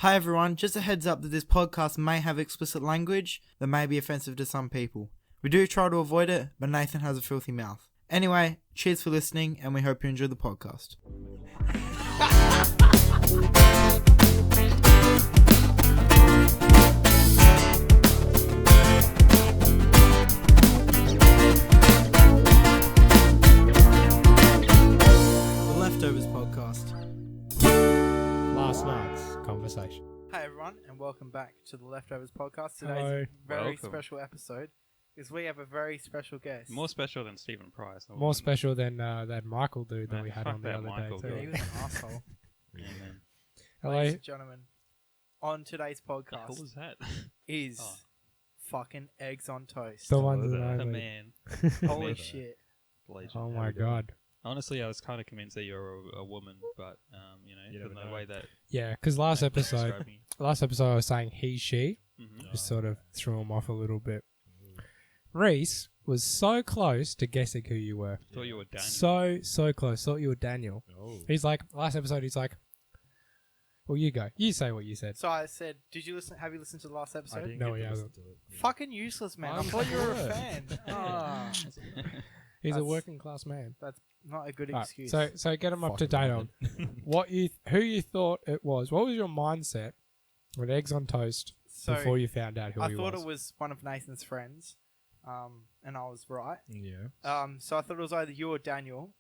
Hi everyone, just a heads up that this podcast may have explicit language that may be offensive to some people. We do try to avoid it, but Nathan has a filthy mouth. Anyway, cheers for listening and we hope you enjoy the podcast. The Leftovers Podcast. Last night's conversation. Hi everyone, and welcome back to the Leftovers Podcast. Today's Hello. a very Welcome. special episode because we have a very special guest. More special than Stephen Price. More special than that Michael dude that Man, we had fuck on the that other Michael day Yeah, too. he was an asshole. Yeah, man. Hello. Ladies and gentlemen, on today's What the hell podcast was that? is Oh. fucking eggs on toast. The ones The that only. man. Holy Never. shit. Legend. Oh How my we doing? god. Honestly, I was kind of convinced that you're a woman, but You from never the know. way that Yeah, because last episode I was saying he, she, Mm-hmm. just sort of threw him off a little bit. Rhys was so close to guessing who you were. Thought you were Daniel. So close. Thought you were Daniel. Oh. He's like, last episode, he's like, well, you go. You say what you said. So I said, did you listen? Have you listened to the last I episode? didn't No, get he to hasn't. listen to it. Fucking useless, man. I I'm thought you were a sure. fan. Ah, He's a That's- working class man. that's not a good Right, excuse. so get him up to Fucking date love on who you thought it was. What was your mindset with eggs on toast So before you found out who I he thought was? it was one of Nathan's friends, and I was right. Yeah. So I thought it was either you or Daniel,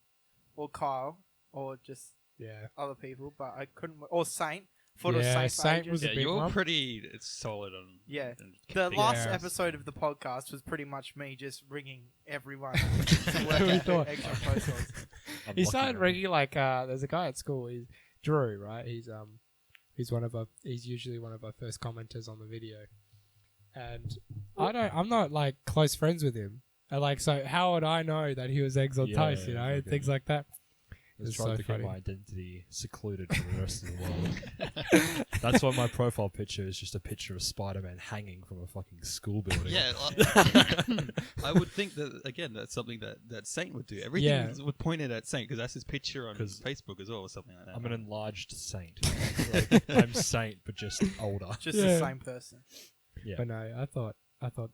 or Kyle, or just Yeah, other people, but I couldn't. Or Saint. Thought it was Yeah, Saint. for Saint ages. was a Yeah, big you're one. pretty solid on. Yeah. on The picking- last Yeah. episode of the podcast was pretty much me just ringing everyone to work Who we out who thought? Eggs on Toast was. he started ringing like there's a guy at school. He's Drew, right? He's usually one of our first commenters on the video, and I'm not like close friends with him. And like, so how would I know that he was eggs on Yeah, toast? You know, okay. things like that. I was It's trying so to funny. keep my identity secluded from the rest of the world. That's why my profile picture is just a picture of Spider-Man hanging from a fucking school building. Yeah, I would think that again. That's something that Saint would do. Everything Yeah. would point it at Saint because that's his picture on 'Cause Facebook as well, or something like that. I'm an enlarged saint. Like, I'm Saint, but just older. Just Yeah. the same person. Yeah. But no, I thought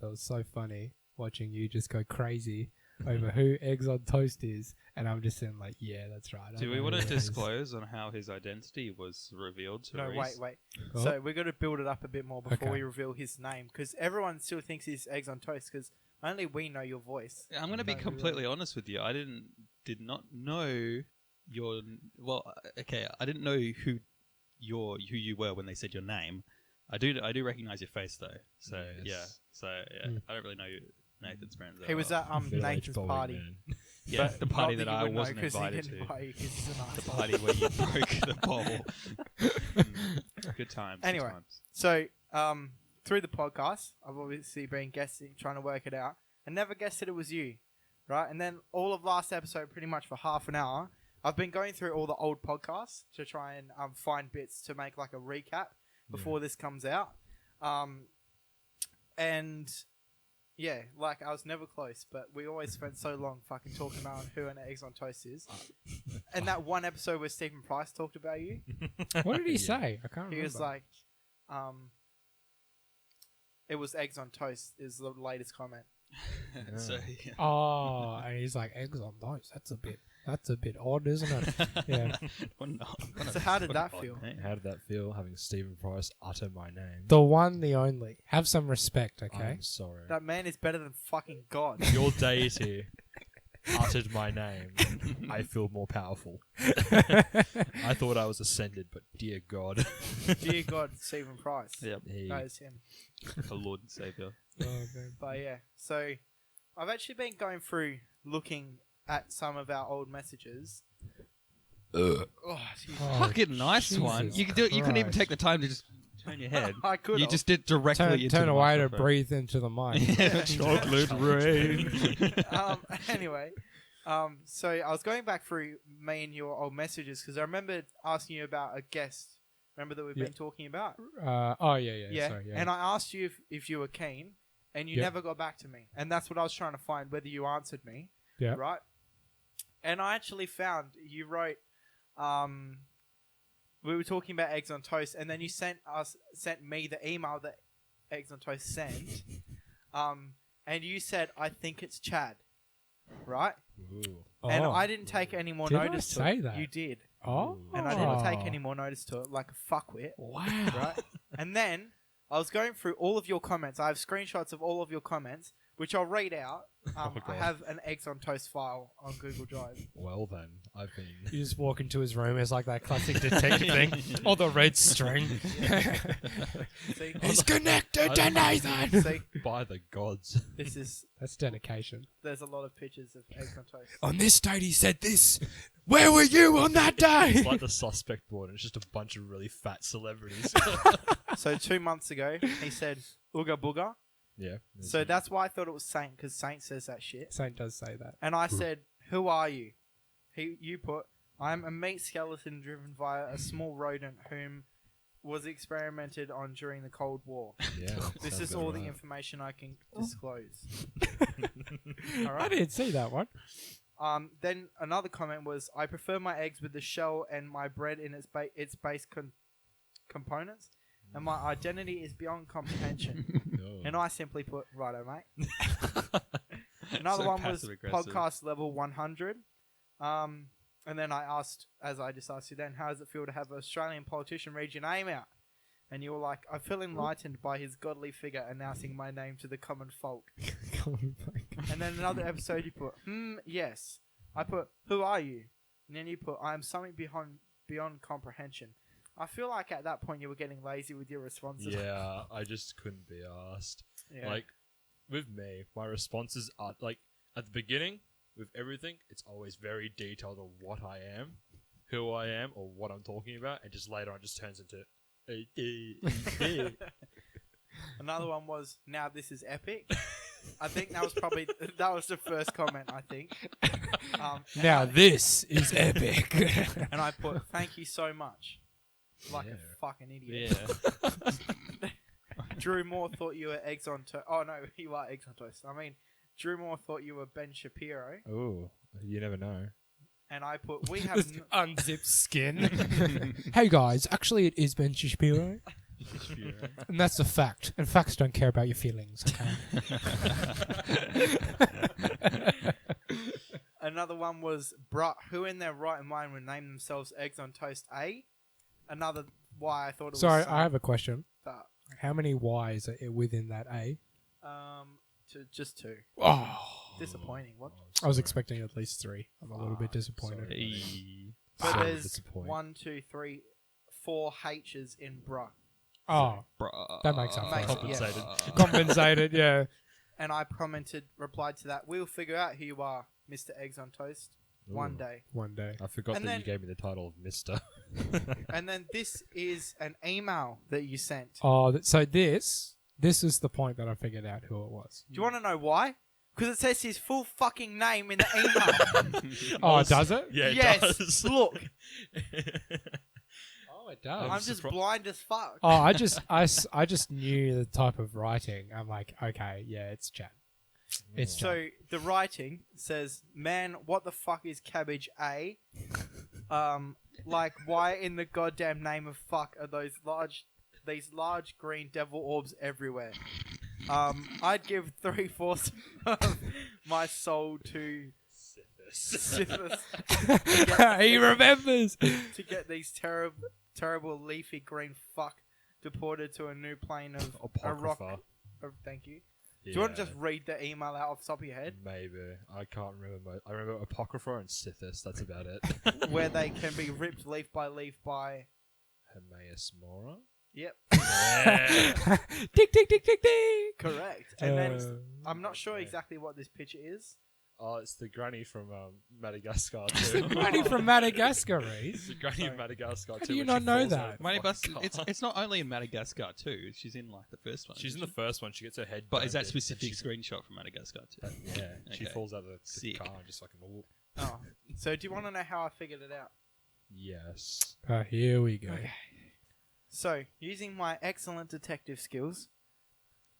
that was so funny watching you just go crazy over who eggs on toast is, and I'm just saying like, yeah, that's right. I Do we know want to who it is. disclose on how his identity was revealed to No, Rhys? wait. Oh. So we're going to build it up a bit more before Okay. we reveal his name, because everyone still thinks he's Eggs on Toast, because only we know your voice. I'm going to be No, we completely honest with you. I did not know your okay. I didn't know who you were when they said your name. I do recognize your face though. So Yes. yeah. So yeah, Mm. I don't really know Nathan's friends. that He was well. at Middle-aged Nathan's balding party. man. yeah but the party not that you I would know, wasn't 'cause he invited didn't to. invite you 'cause he's an The asshole. party where you broke the bowl. Good times. good Anyway. times. So, through the podcast, I've obviously been guessing, trying to work it out, and never guessed that it was you, right? And then all of last episode, pretty much for half an hour, I've been going through all the old podcasts to try and find bits to make like a recap before this comes out. And yeah, like I was never close, but we always spent so long fucking talking about who an Eggs on Toast is. And that one episode where Stephen Price talked about you, What did he Yeah. say? I can't remember. he was like, it was Eggs on Toast is the latest comment. So yeah. oh, and he's like, eggs on toast. That's a bit odd, isn't it? Yeah. Well, no, So how did that odd, feel? mate. How did that feel, having Stephen Price utter my name? The one, the only. Have some respect, okay? I'm sorry. That man is better than fucking God. Your deity uttered my name. I feel more powerful. I thought I was ascended, but dear God. Dear God, Stephen Price. Yep. That is him. The Lord and Savior. Oh, man. But yeah, so I've actually been going through looking at some of our old messages. Oh, excuse me. Oh, Fucking nice Jesus one. You could do it. You couldn't even Christ. take the time to just turn your head. I could. You just did directly into Turn the away to microphone. breathe into the mic. Yeah. Chocolate rain. Anyway, so I was going back through me and your old messages because I remember asking you about a guest. Remember that we've Yeah. been talking about? Oh, yeah. Sorry, yeah. And I asked you if you were keen, and you Yep. never got back to me. And that's what I was trying to find, whether you answered me. Yeah. Right? And I actually found you wrote we were talking about eggs on toast, and then you sent me the email that eggs on toast sent, and you said, I think it's Chad, right? Ooh. And Oh. I didn't take any more Did I notice to say it. that? You did. Oh. And I didn't take any more notice to it, like a fuckwit, Wow. right? And then I was going through all of your comments. I have screenshots of all of your comments, which I'll read out. I God. have an eggs on toast file on Google Drive. Well then, I've been. You just walk into his room. It's like that classic detective thing. Or the red string. See, He's connected to Nathan. see, By the gods. this is. That's dedication. There's a lot of pictures of eggs on toast. On this date, he said this. Where were you on that day? It's like the suspect board, and it's just a bunch of really fat celebrities. So 2 months ago, he said "ooga booga." Yeah. So that's why I thought it was Saint, because Saint says that shit. Saint does say that. And I said, "Who are you?" You put, "I'm a meat skeleton driven via a small rodent whom was experimented on during the Cold War." Yeah. This sounds is about all the right. information I can disclose. I Alright. didn't see that one. Then another comment was, "I prefer my eggs with the shell and my bread in its base components, and my identity is beyond comprehension." Oh. And I simply put, "Righto, mate." Another So one was passive-aggressive. podcast level 100. And then I asked, as I just asked you then, how does it feel to have an Australian politician read your name out? And you were like, "I feel enlightened by his godly figure announcing my name to the common folk." And then another episode you put, yes. I put, "Who are you?" And then you put, "I am something beyond comprehension." I feel like at that point you were getting lazy with your responses. Yeah, I just couldn't be asked. Yeah. Like, with me, my responses are, like, at the beginning, with everything, it's always very detailed on what I am, who I am, or what I'm talking about, and just later on it just turns into... Another one was, "Now this is epic." I think that was probably that was the first comment. I think. And Now I, this is epic. and I put, "Thank you so much," like Yeah. a fucking idiot. Yeah. Drew Moore thought you were eggs on toast. Oh no, you are eggs on toast. I mean, Drew Moore thought you were Ben Shapiro, Oh, you never know. and I put, "We have." Unzipped skin. Hey guys, actually it is Ben Shapiro. And that's a fact. And facts don't care about your feelings, okay? Another one was, "Bruh, who in their right mind would name themselves eggs on toast?" Another why I thought it was. Sorry, I have a question. that. How many Y's are within that A? Just two. Oh, Disappointing. What? I was expecting at least 3. I'm a little bit disappointed. Hey. So So there's disappointing. 1, 2, 3, 4 H's in bruh. Oh, Bruh. That makes up for it. Compensated. compensated, yeah. And I replied to that, "We'll figure out who you are, Mr. Eggs on Toast, one Ooh. day." One day. I forgot And that then- you gave me the title of Mister. And then this is an email that you sent. Oh, so this is the point that I figured out who it was. Do you want to know why? Because it says his full fucking name in the email. Oh, does it? Yeah, it Yes, does. look. Oh, it does. I'm just blind as fuck. Oh, I just knew the type of writing. I'm like, okay, yeah, it's Chad. It's Chad. So the writing says, "Man, what the fuck is cabbage A? Like, why in the goddamn name of fuck are these large green devil orbs everywhere? I'd give 3/4 of my soul to Sithis He remembers. to get these terrible leafy green fuck deported to a new plane of a rock." Apocrypha. Thank you. Do you want to just read the email out off the top of your head? Maybe. I can't remember. I remember Apocrypha and Sithis. That's about it. Where they can be ripped leaf by leaf by... Hermaeus Mora? Yep, Tick, tick, tick, tick, tick. correct. And then I'm not sure exactly what this picture is. Oh, it's the granny from Madagascar too. Granny from Madagascar, Rhys. It's the granny of Madagascar too. do you when not she know falls that? out of the Madagascar. fucking It's not only in Madagascar too. She's in like the first one. She's in isn't the first one. She gets her head. she? But is burned that in, and specific she's- screenshot from Madagascar too? Yeah, she Okay. falls out of the Sick. car and just fucking whoop. Oh, so do you want to know how I figured it out? Yes. Here we go. So, using my excellent detective skills,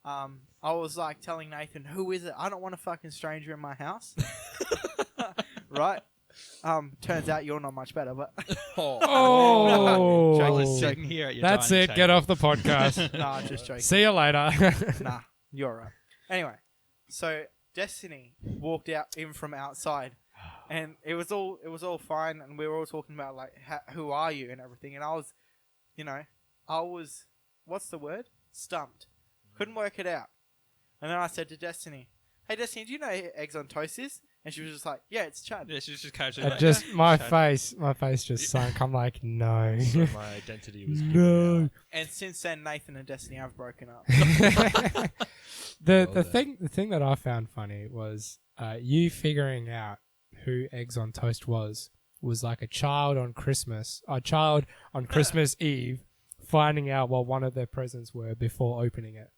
I was like telling Nathan, "Who is it? I don't want a fucking stranger in my house." Right? Turns out you're not much better, but Oh, Joke's sitting here at your that's dining it. table. Get off the podcast. nah, just joking. See you later. Nah, you're right. Anyway, so Destiny walked in from outside, and it was all fine, and we were all talking about like who are you and everything, and I was, what's the word? Stumped. Couldn't work it out, and then I said to Destiny, "Hey Destiny, do you know who Eggs on Toast is?" And she was just like, "Yeah, it's Chad." Yeah, she's just casually And like, just "Yeah, my Chad." face just sunk. I'm like, no. So my identity was given No. out. And since then, Nathan and Destiny have broken up. the Well the then. thing that I found funny was you figuring out who Eggs on Toast was like a child on Christmas Eve finding out what one of their presents were before opening it.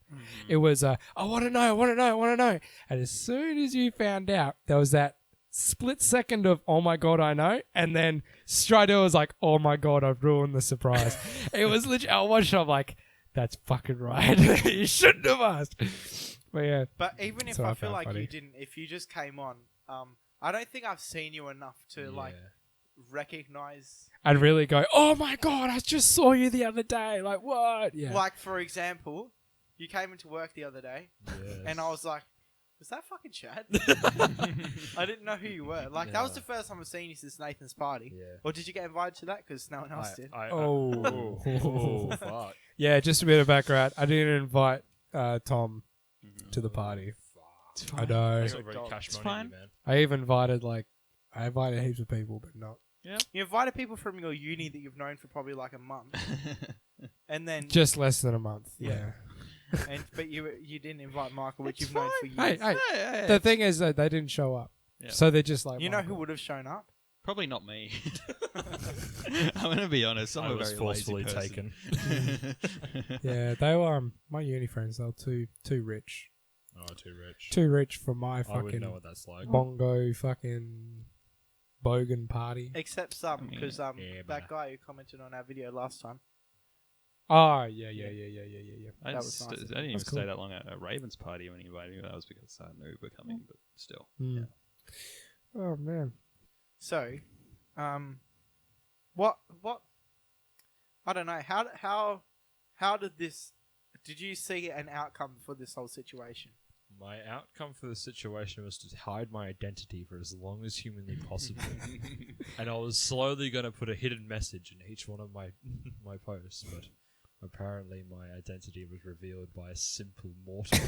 It was I want to know. And as soon as you found out, there was that split second of, oh my God, I know. And then straight away was like, oh my God, I've ruined the surprise. It was literally, I watched it, I'm like, that's fucking right. You shouldn't have asked. But yeah. But even if So I I feel found like funny. you didn't, if you just came on, I don't think I've seen you enough to like recognize. I'd really go, oh my God, I just saw you the other day. Like, what? Yeah. Like, for example, you came into work the other day, and I was like, was that fucking Chad? I didn't know who you were. Like, that was Yeah. the first time I've seen you since Nathan's party. Yeah. Or did you get invited to that? Because no one else did. Oh, fuck. Yeah, just a bit of background. I didn't invite Tom to the party. Fuck. I know. That's not very Dog. cash It's money, fine. man. I even invited heaps of people, but not. You invited people from your uni that you've known for probably like a month, and then Just less than a month. Yeah. Yeah. but you didn't invite Michael, which It's you've known for fine. years. Hey, Yeah. the thing is that they didn't show up. Yeah. So they're just like, You know who Michael. would have shown up? Probably not me. I'm gonna be honest. I'm I a was very forcefully lazy taken. person. Yeah, they were my uni friends. They were too rich. Oh, too rich. Too rich for my I wouldn't fucking know what that's like. bongo fucking bogan party. Except some, I mean, because yeah, that guy who commented on our video last time. Oh, yeah. I That didn't, was st- nice. I didn't even That's stay cool. that long at Raven's party when he invited me. That was because I knew we were coming, but still. Mm. Oh man. So, what? I don't know. How did this? Did you see an outcome for this whole situation? My outcome for the situation was to hide my identity for as long as humanly possible. And I was slowly going to put a hidden message in each one of my my posts, but apparently my identity was revealed by a simple mortal.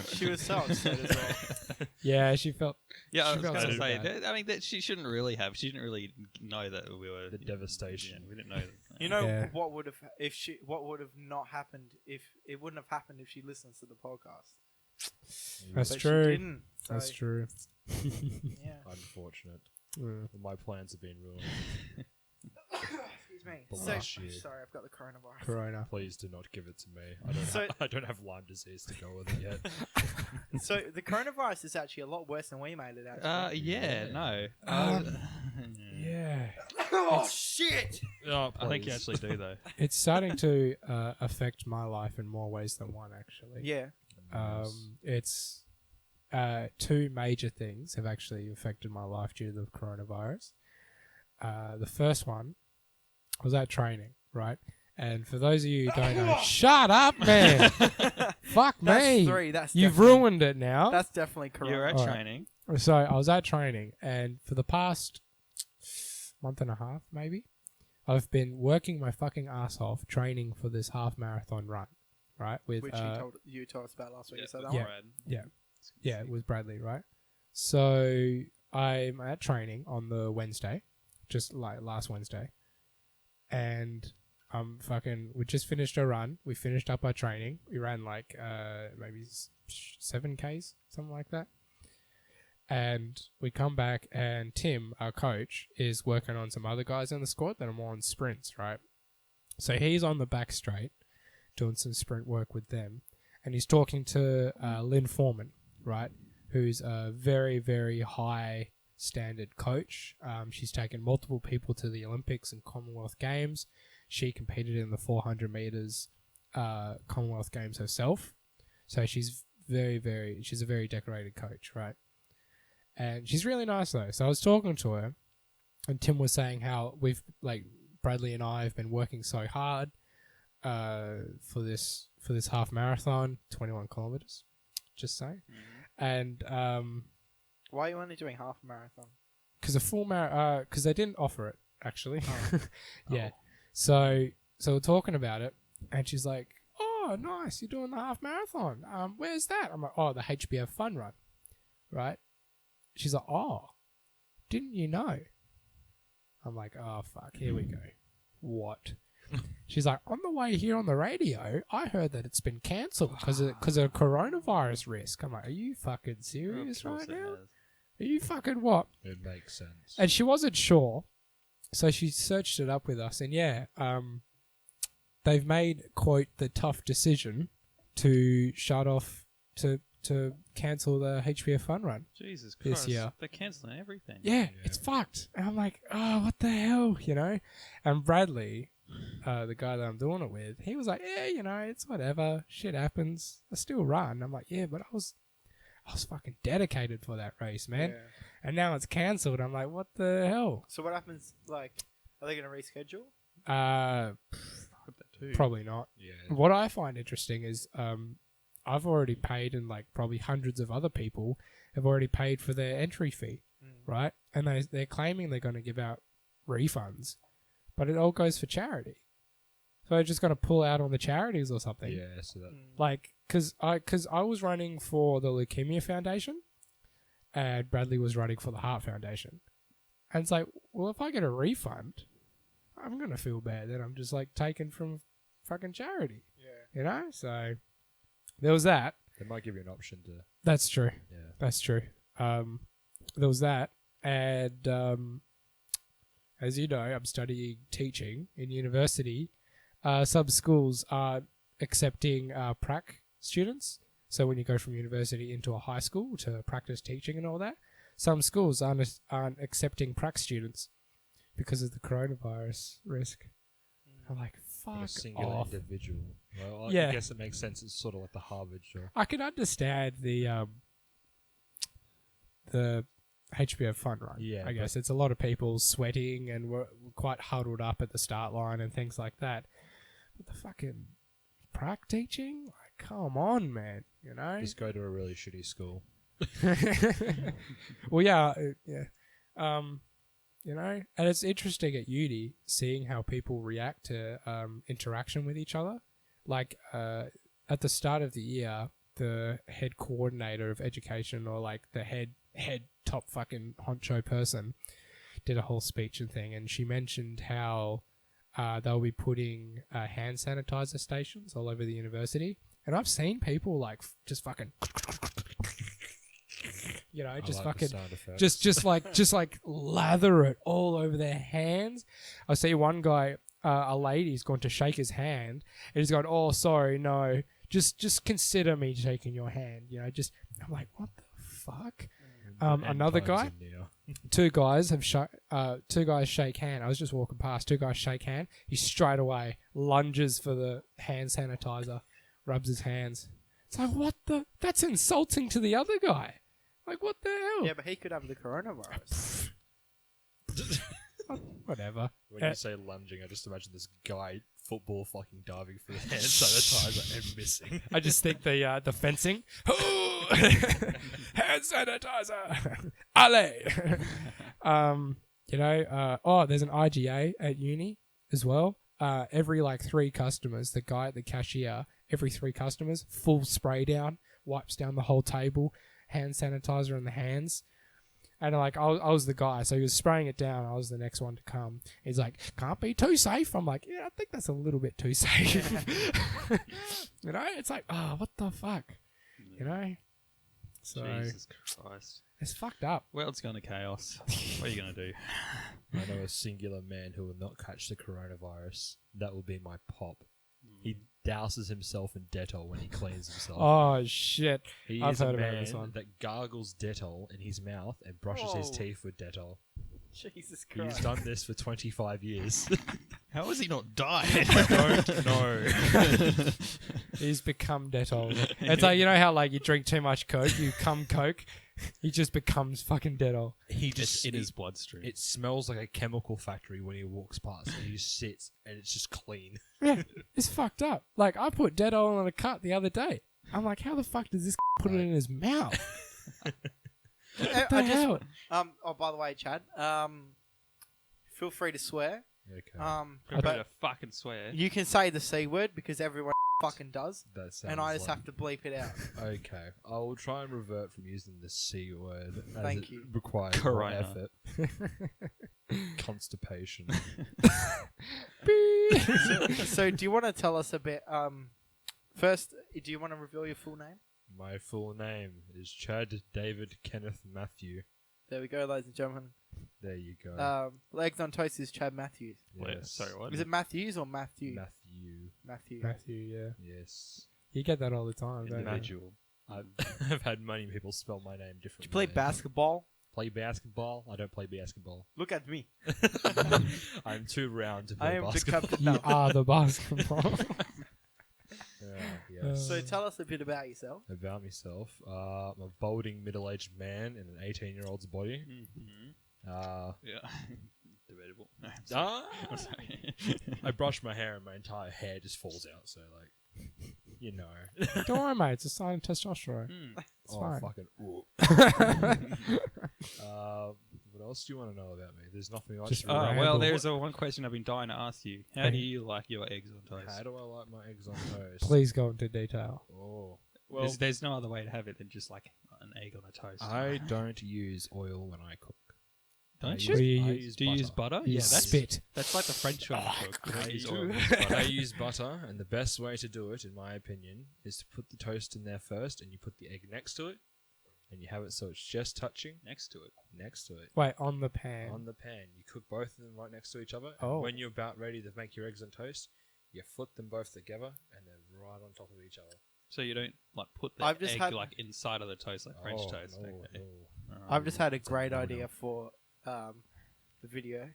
She was so upset as well. Yeah, she felt. Yeah, I She was felt going to so say. bad. I mean, that she shouldn't really have. She didn't really know that we were The devastation. Yeah, we didn't know. That. You know Yeah. what would have what would have not happened if it wouldn't have happened if she listens to the podcast. That's But true. She didn't. So, That's true. Yeah. Unfortunate. Mm. My plans have been ruined. Excuse me. Bless So, you. sorry, I've got the coronavirus. Corona. Please do not give it to me. I don't, So- I don't have Lyme disease to go with it yet. So the coronavirus is actually a lot worse than we made it out. Yeah, no. Yeah. Oh shit! Oh, I think you please. actually do though. It's starting to affect my life in more ways than one, actually. Yeah. It's two major things have actually affected my life due to the coronavirus. The first one was at training, right? And for those of you who don't know, shut up, man! Fuck That's me! three. That's You've definitely- ruined it now. That's definitely corona. You're at Alright. training. So I was at training, and for the past month and a half, maybe, I've been working my fucking ass off training for this half marathon run, right? With Which you told us about last week. So that Yeah. one. yeah, with Bradley, right? So I'm at training on the Wednesday, just like last Wednesday, and we just finished a run. We finished up our training. We ran like maybe 7Ks, something like that. And we come back, and Tim, our coach, is working on some other guys in the squad that are more on sprints, right? So he's on the back straight, doing some sprint work with them, and he's talking to Lynn Foreman, right? Who's a very, very high standard coach. She's taken multiple people to the Olympics and Commonwealth Games. She competed in the 400 meters Commonwealth Games herself. So she's she's a very decorated coach, right? And she's really nice though. So I was talking to her, and Tim was saying how Bradley and I have been working so hard for this half marathon, 21 kilometers, just saying. And Why are you only doing half a marathon? because a full because they didn't offer it actually. Oh. Yeah. So we're talking about it, and she's like, "Oh, nice, you're doing the half marathon. Where's that?" I'm like, "Oh, the HBF Fun Run, right?" She's like, "Oh, didn't you know?" I'm like, "Oh fuck, here we go. What?" She's like, "On the way here on the radio, I heard that it's been cancelled because of coronavirus risk." I'm like, "Are you fucking serious right now? Are you fucking what?" It makes sense. And she wasn't sure, so she searched it up with us, and yeah, they've made, quote, the tough decision to shut off, to cancel the HBF Fun Run. Jesus This Christ. year. They're cancelling everything. Yeah, it's fucked. And I'm like, oh, what the hell, you know? And Bradley, the guy that I'm doing it with, he was like, yeah, you know, it's whatever. Shit happens. I still run. I'm like, yeah, but I was fucking dedicated for that race, man. Yeah. And now it's cancelled. I'm like, what the hell? So what happens? Like, are they going to reschedule? I hope that too. Probably not. Yeah. What I find interesting is I've already paid, and like probably hundreds of other people have already paid for their entry fee, right? And they're claiming they're going to give out refunds, but it all goes for charity. So I just got to pull out on the charities or something. Yeah, so that Like, cause I was running for the Leukemia Foundation, and Bradley was running for the Heart Foundation, and it's like, well, if I get a refund, I'm gonna feel bad that I'm just like taken from fucking charity, Yeah. you know. So there was that. they might give you an option to. That's true. Yeah. That's true. There was that, and as you know, I'm studying teaching in university. Some schools are accepting prac students. So when you go from university into a high school to practice teaching and all that, some schools aren't accepting prac students because of the coronavirus risk. I'm like, Like a fuck singular off. individual. Well, Yeah. I guess it makes sense. It's sort of like the Harvard job. I can understand the HBO Fun Run. Yeah, I guess it's a lot of people sweating and we're quite huddled up at the start line and things like that. But the fucking prac teaching, like, come on, man. You know. Just go to a really shitty school. Well, yeah. You know, and it's interesting at uni seeing how people react to interaction with each other. Like at the start of the year, the head coordinator of education, or like the head top fucking honcho person, did a whole speech and thing, and she mentioned how they'll be putting hand sanitizer stations all over the university, and I've seen people like just fucking. You know, just I like the fucking, sound effects. just like lather it all over their hands. I see one guy, a lady's gone to shake his hand, and he's gone, "Oh, sorry, no, just consider me shaking your hand." You know, just I'm like, what the fuck? And Another times guy, in there. two guys shake hand. I was just walking past, two guys shake hand. He straight away lunges for the hand sanitizer, rubs his hands. It's like, what the? That's insulting to the other guy. Like, what the hell? Yeah, but he could have the coronavirus. Whatever. When you say lunging, I just imagine this guy football fucking diving for the hand sanitizer and missing. I just think the fencing. Hand sanitizer. Ale. You know, there's an IGA at uni as well. Every like 3 customers, the guy at the cashier, every 3 customers, full spray down, wipes down the whole table, hand sanitizer in the hands. And like I was the guy, so he was spraying it down. I was the next one to come. He's like, "Can't be too safe." I'm like, "Yeah, I think that's a little bit too safe." You know, it's like, oh, what the fuck, you know? So Jesus Christ. it's fucked up. World's gone to chaos. What are you going to do? I know a singular man who will not catch the coronavirus. That will be my pop. He douses himself in Dettol when he cleans himself. Oh shit! He I've is a heard about man this one. that gargles Dettol in his mouth and brushes his Oh. teeth with Dettol. Jesus He's Christ. done this for 25 years. How has he not died? I don't know. He's become Dettol. It's like, you know how like you drink too much Coke, you come Coke. He just becomes fucking Deadol. He just in his bloodstream. It smells like a chemical factory when he walks past. And he just sits and it's just clean. Yeah, it's fucked up. Like, I put Deadol on a cut the other day. I'm like, how the fuck does this put it in his mouth? What the hell? Oh, by the way, Chad. Feel free to swear. Okay. Prepare But to fucking swear. you can say the C word because everyone fucking does, That sounds and I just like- have to bleep it out. Okay, I will try and revert from using the C word as Thank it you. requires more Corona. effort. Constipation. So, do you want to tell us a bit? First, do you want to reveal your full name? My full name is Chad David Kenneth Matthew. There we go, ladies and gentlemen. There you go. Legs on Toast is Chad Matthews. Wait, Yes. sorry, what? Is it Matthews or Matthew? Matthew. Matthew. yeah. Yes. You get that all the time, don't you? Individual. I've had many people spell my name differently. Do you play basketball? Play basketball? I don't play basketball. Look at me. I'm too round to I play am the basketball. captain You now. are the basketball. Yes. So tell us a bit about yourself. About myself, I'm a balding middle-aged man in an 18-year-old's body. Mm-hmm. Yeah. Debatable. No, I'm Ah, I'm sorry. I brush my hair and my entire hair just falls out. So like, you know. Don't worry, mate. It's a sign of testosterone. Hmm. It's Oh fine. fucking. Ooh. What else do you want to know about me? There's nothing much. Just to Oh, really- well, Ramble. there's one question I've been dying to ask you. How do you like your eggs on toast? How do I like my eggs on toast? Please go into detail. Oh. Well, There's no other way to have it than just like an egg on a toast. I don't use oil when I cook. Don't I you? use- Do I you use Do you use butter? You Yeah, that's spit. that's like the French one. to cook. You don't I use do. oil, you use butter. I use butter, and the best way to do it, in my opinion, is to put the toast in there first, and you put the egg next to it, and you have it so it's just touching next to it. next to it Wait, on the pan. on the pan. You cook both of them right next to each other. Oh. And when you're about ready to make your eggs on toast, you flip them both together, and then right on top of each other. So you don't like put the I've just egg had- like inside of the toast like French Oh, toast. no, Okay. no. I've just had a It's a great no-no. idea for the video.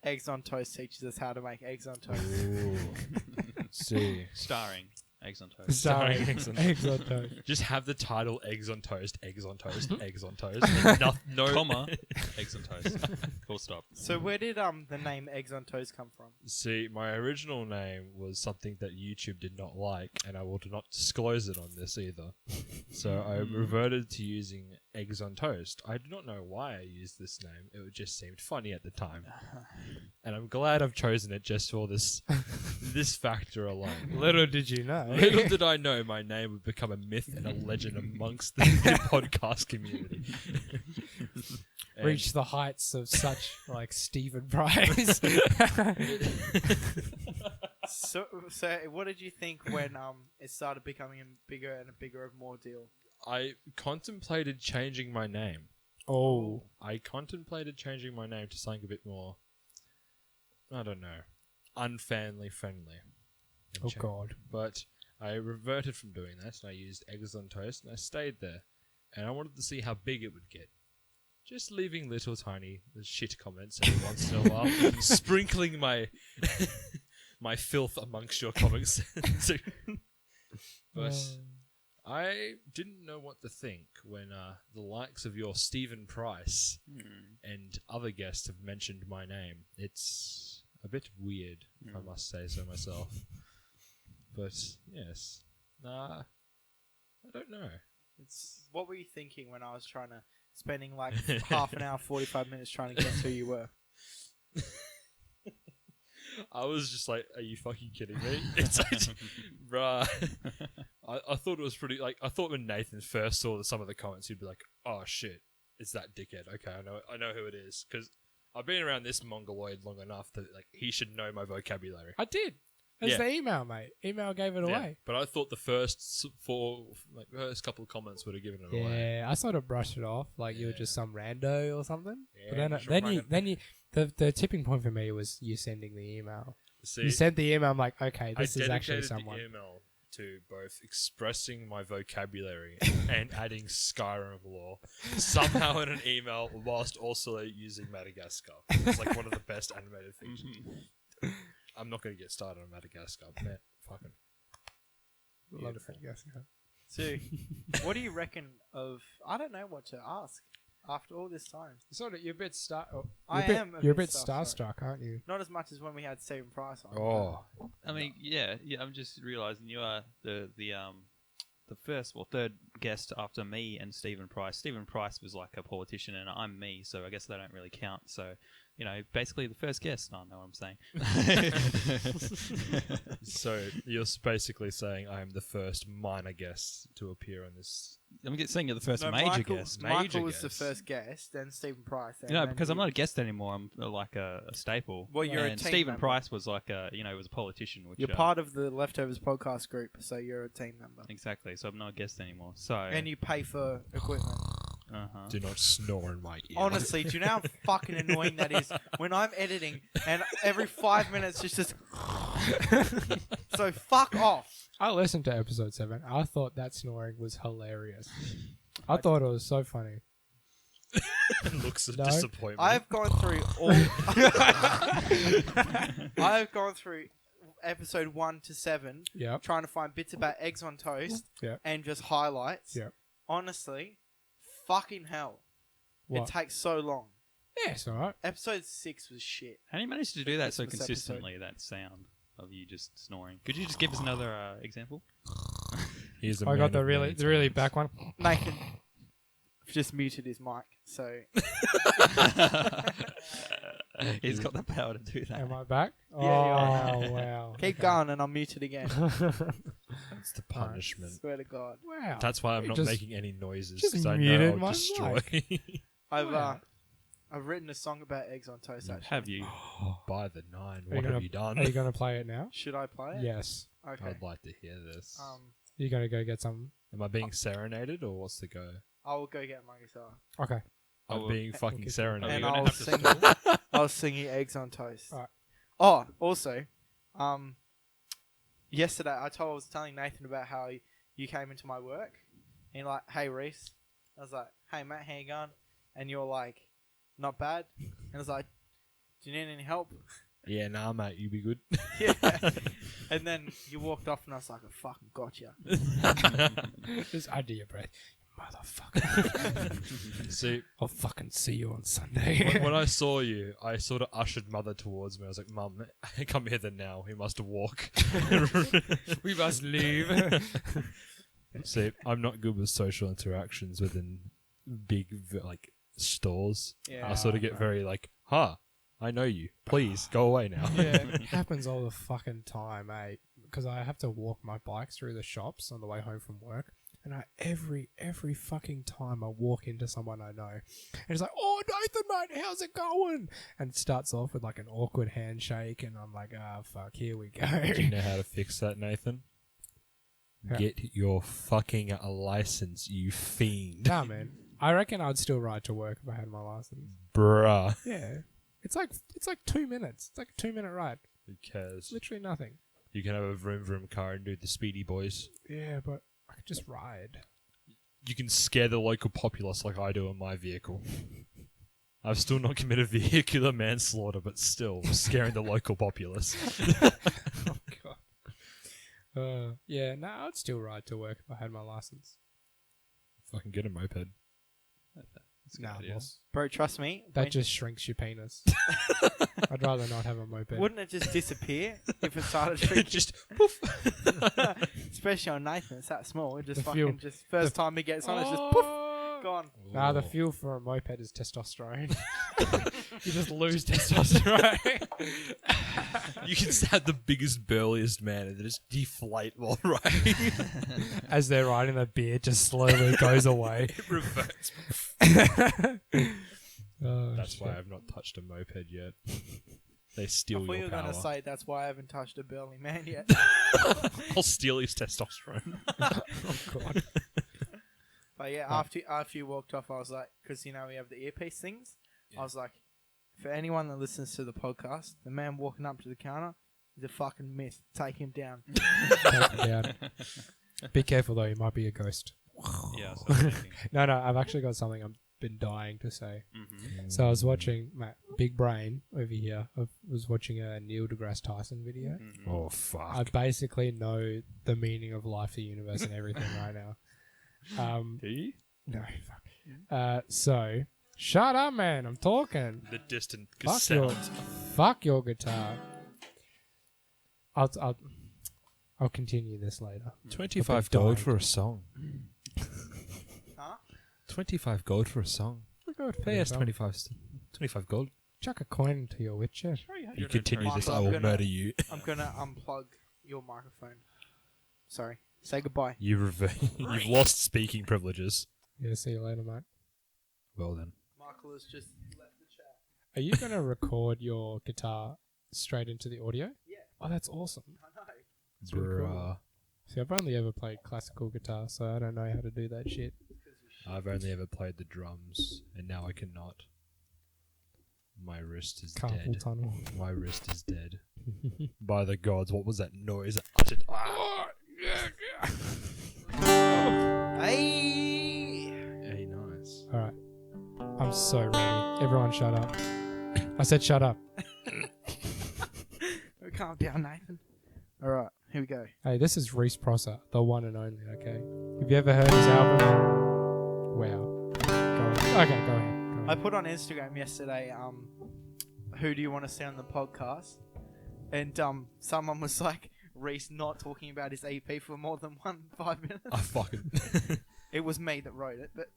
Eggs on Toast teaches us how to make eggs on toast. Ooh. See. Starring eggs on toast. Sorry, Eggs on- eggs on toast. Just have the title eggs on toast, eggs on toast, eggs on toast. And no, Comma. Eggs on toast. Full stop. So where did the name Eggs on Toast come from? See, my original name was something that YouTube did not like, and I will not disclose it on this either. So I reverted to using eggs on toast. I do not know why I used this name. It just seemed funny at the time, and I'm glad I've chosen it just for this this factor alone. Little did you know. Little did I know my name would become a myth and a legend amongst the podcast community. And- Reach the heights of such like Stephen Price. So what did you think when it started becoming a bigger and a bigger and more deal? I contemplated changing my name. Oh, I contemplated changing my name to something a bit more, I don't know, unfamily friendly. And oh cha- God. But I reverted from doing that, and I used eggs on toast, and I stayed there. And I wanted to see how big it would get. Just leaving little tiny shit comments every once in a while, sprinkling my my filth amongst your comments. But I didn't know what to think when the likes of your Stephen Price and other guests have mentioned my name. It's a bit weird, if I must say so myself. But yes, I don't know. What were you thinking when I was spending like half an hour, 45 minutes trying to guess who you were? I was just like, "Are you fucking kidding me?" It's like, bruh. I thought it was pretty. Like, I thought when Nathan first saw some of the comments, he'd be like, "Oh shit, it's that dickhead." Okay, I know who it is because I've been around this mongoloid long enough that like he should know my vocabulary. I did. It's Yeah. the email, mate. Email gave it Yeah, away. but I thought the first first couple of comments would have given it away. Yeah, I sort of brushed it off like you were Yeah. just some rando or something. Yeah, But then, just then some you, random- then you, the tipping point for me was you sending the email. See, You sent the email. I'm like, okay, I this is actually dedicated someone. the email to both expressing my vocabulary and adding Skyrim lore somehow in an email whilst also using Madagascar. It's like one of the best animated features. I'm not going to get started on Madagascar. Man, fucking Love beautiful. it, yes, yeah. So, what do you reckon of? I don't know what to ask after all this time. Sort of, you're a bit You're a bit starstruck, aren't you? Not as much as when we had Stephen Price on. Oh, I mean, yeah. I'm just realizing you are the first or third guest after me and Stephen Price. Stephen Price was like a politician, and I'm me, so I guess they don't really count. So, basically the first guest. I don't know what I'm saying. so you're basically saying I am the first minor guest to appear on this. I'm saying you're the first major Michael, guest. Michael was guest. the first guest, then Stephen Price. Because I'm not a guest anymore. I'm like a staple. Well, you're a and team Stephen member. Price was like was a politician. Which, You're part of the Leftovers podcast group, so you're a team member. Exactly. So I'm not a guest anymore. So And you pay for equipment. uh-huh. Do not snore in my ear. Honestly, do you know how fucking annoying that is when I'm editing and every 5 minutes it's just. So fuck off. I listened to episode 7. I thought that snoring was hilarious. I thought it was so funny. Looks of No. disappointment. I've gone through all. I've gone through episode 1 to 7, Yep. trying to find bits about eggs on toast Yep. and just highlights. Yep. Honestly, fucking hell, What? it takes so long. Yeah, it's alright. Episode 6 was shit. How do you manage to do that so Christmas consistently? That sound of you just snoring. Could you just give us another example? He's a I man got the of really many back one. Nathan just muted his mic, so He's got the power to do that. Am I back? Yeah, you are. Oh, wow. keep Okay. going and I'll mute it again. That's the punishment. Swear to God. Wow. That's why I'm You not just- making any noises just because I muted know my I'll destroy. I've written a song about eggs on toast. Actually, Have you? By the 9, Are you what gonna- have you done? Are you going to play it now? should I play it? Yes. Okay. I'd like to hear this. You're going to go get some. Am I being serenaded or what's the go? I will go get my guitar Okay. Oh, I'm well, being fucking okay. serenaded. and gonna I'll have to sing. stall? I'll sing you eggs on toast. Alright. Oh, also, yesterday I was telling Nathan about how you came into my work, and you're like, "Hey, Rhys," I was like, "Hey, Matt, how you going?" And you're like, "Not bad," and I was like, "Do you need any help?" Yeah, nah, mate, you be good. Yeah. And then you walked off, and I was like, "I fucking gotcha." Just under your breath. Motherfucker. See, I'll fucking see you on Sunday. when I saw you, I sort of ushered Mother towards me. I was like, Mum, come hither now. We must walk. We must leave. See, I'm not good with social interactions within big, stores. Yeah. I sort of get very I know you. Please, go away now. Yeah, it happens all the fucking time, mate. Because I have to walk my bike through the shops on the way home from work. And every fucking time I walk into someone I know, and it's like, "Oh, Nathan, mate, how's it going?" And it starts off with like an awkward handshake, and I'm like, "Ah, fuck, here we go." Do you know how to fix that, Nathan? Yeah. Get your fucking license, you fiend. Nah, man, I reckon I'd still ride to work if I had my license. Bruh. Yeah, it's like 2 minutes. It's like a 2 minute ride. Who cares? Literally nothing. You can have a vroom vroom car and do the speedy boys. Yeah, but I could just ride. You can scare the local populace like I do in my vehicle. I've still not committed vehicular manslaughter, but still scaring the local populace. Oh god. Yeah, nah, I'd still ride to work if I had my license. Fucking get a moped. That's a good Nah, idea. boss. Bro, trust me. That when- just shrinks your penis. I'd rather not have a moped. wouldn't it just disappear if it started shrinking? Just poof. Especially on Nathan, it's that small. It just The fucking fuel- just first time he gets on, it's just poof, gone. Nah, the fuel for a moped is testosterone. You just lose testosterone. You can have the biggest, burliest man and they just deflate while riding. As they're riding, the beard just slowly goes away. It reverts. Oh, That's shit. why I've not touched a moped yet. They I steal thought you your were going power. to say that's why I haven't touched a burly man yet. I'll steal his testosterone. Oh, God. But yeah, after you walked off, I was like, because we have the earpiece things. Yeah. I was like, for anyone that listens to the podcast, the man walking up to the counter is a fucking myth. Take him down. Yeah. Be careful, though. He might be a ghost. Yeah, so I'm thinking. No, I've actually got something I'm been dying to say. Mm-hmm. So I was watching my big brain over here. I was watching a Neil deGrasse Tyson video. Mm-hmm. Oh fuck! I basically know the meaning of life, the universe, and everything right now. Do you? No, fuck. So shut up, man. I'm talking. The distant Fuck your guitar. I'll continue this later. 25 Died. gold for a song. Huh? 25 gold for a song. Pay us 25 gold. Chuck a coin into your witcher. You continue this, Michael, I I'm will gonna- murder you. I'm gonna unplug your microphone. Sorry. Say goodbye. You've lost speaking privileges. Yeah, see you later, mate. Well then. Michael has just left the chat. Are you going to record your guitar straight into the audio? Yeah. Oh, that's awesome. I know. That's really cool. See, I've only ever played classical guitar, so I don't know how to do that shit. I've only ever played the drums, and now I cannot. My wrist is Carpal dead. tunnel. My wrist is dead. By the gods, what was that noise? It uttered. Hey! Hey, nice. All right. I'm so ready. Everyone shut up. I said shut up. Calm down, Nathan. Alright, here we go. Hey, this is Rhys Prosser, the one and only, okay? Have you ever heard his album? Wow. Go on. Okay, go ahead. I put on Instagram yesterday, who do you want to see on the podcast? And someone was like, Rhys not talking about his EP for more than 5 minutes. I fucking. It was me that wrote it, but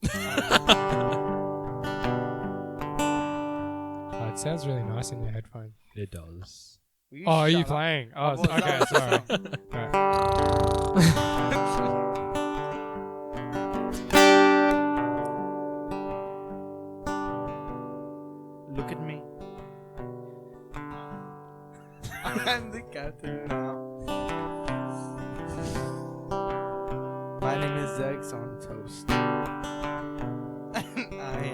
Oh, it sounds really nice in your headphone. It does. will Oh, are you shut up? playing? Oh, I've already okay, done sorry. the Look at me. I'm the captain now. My name is Eggs on Toast. I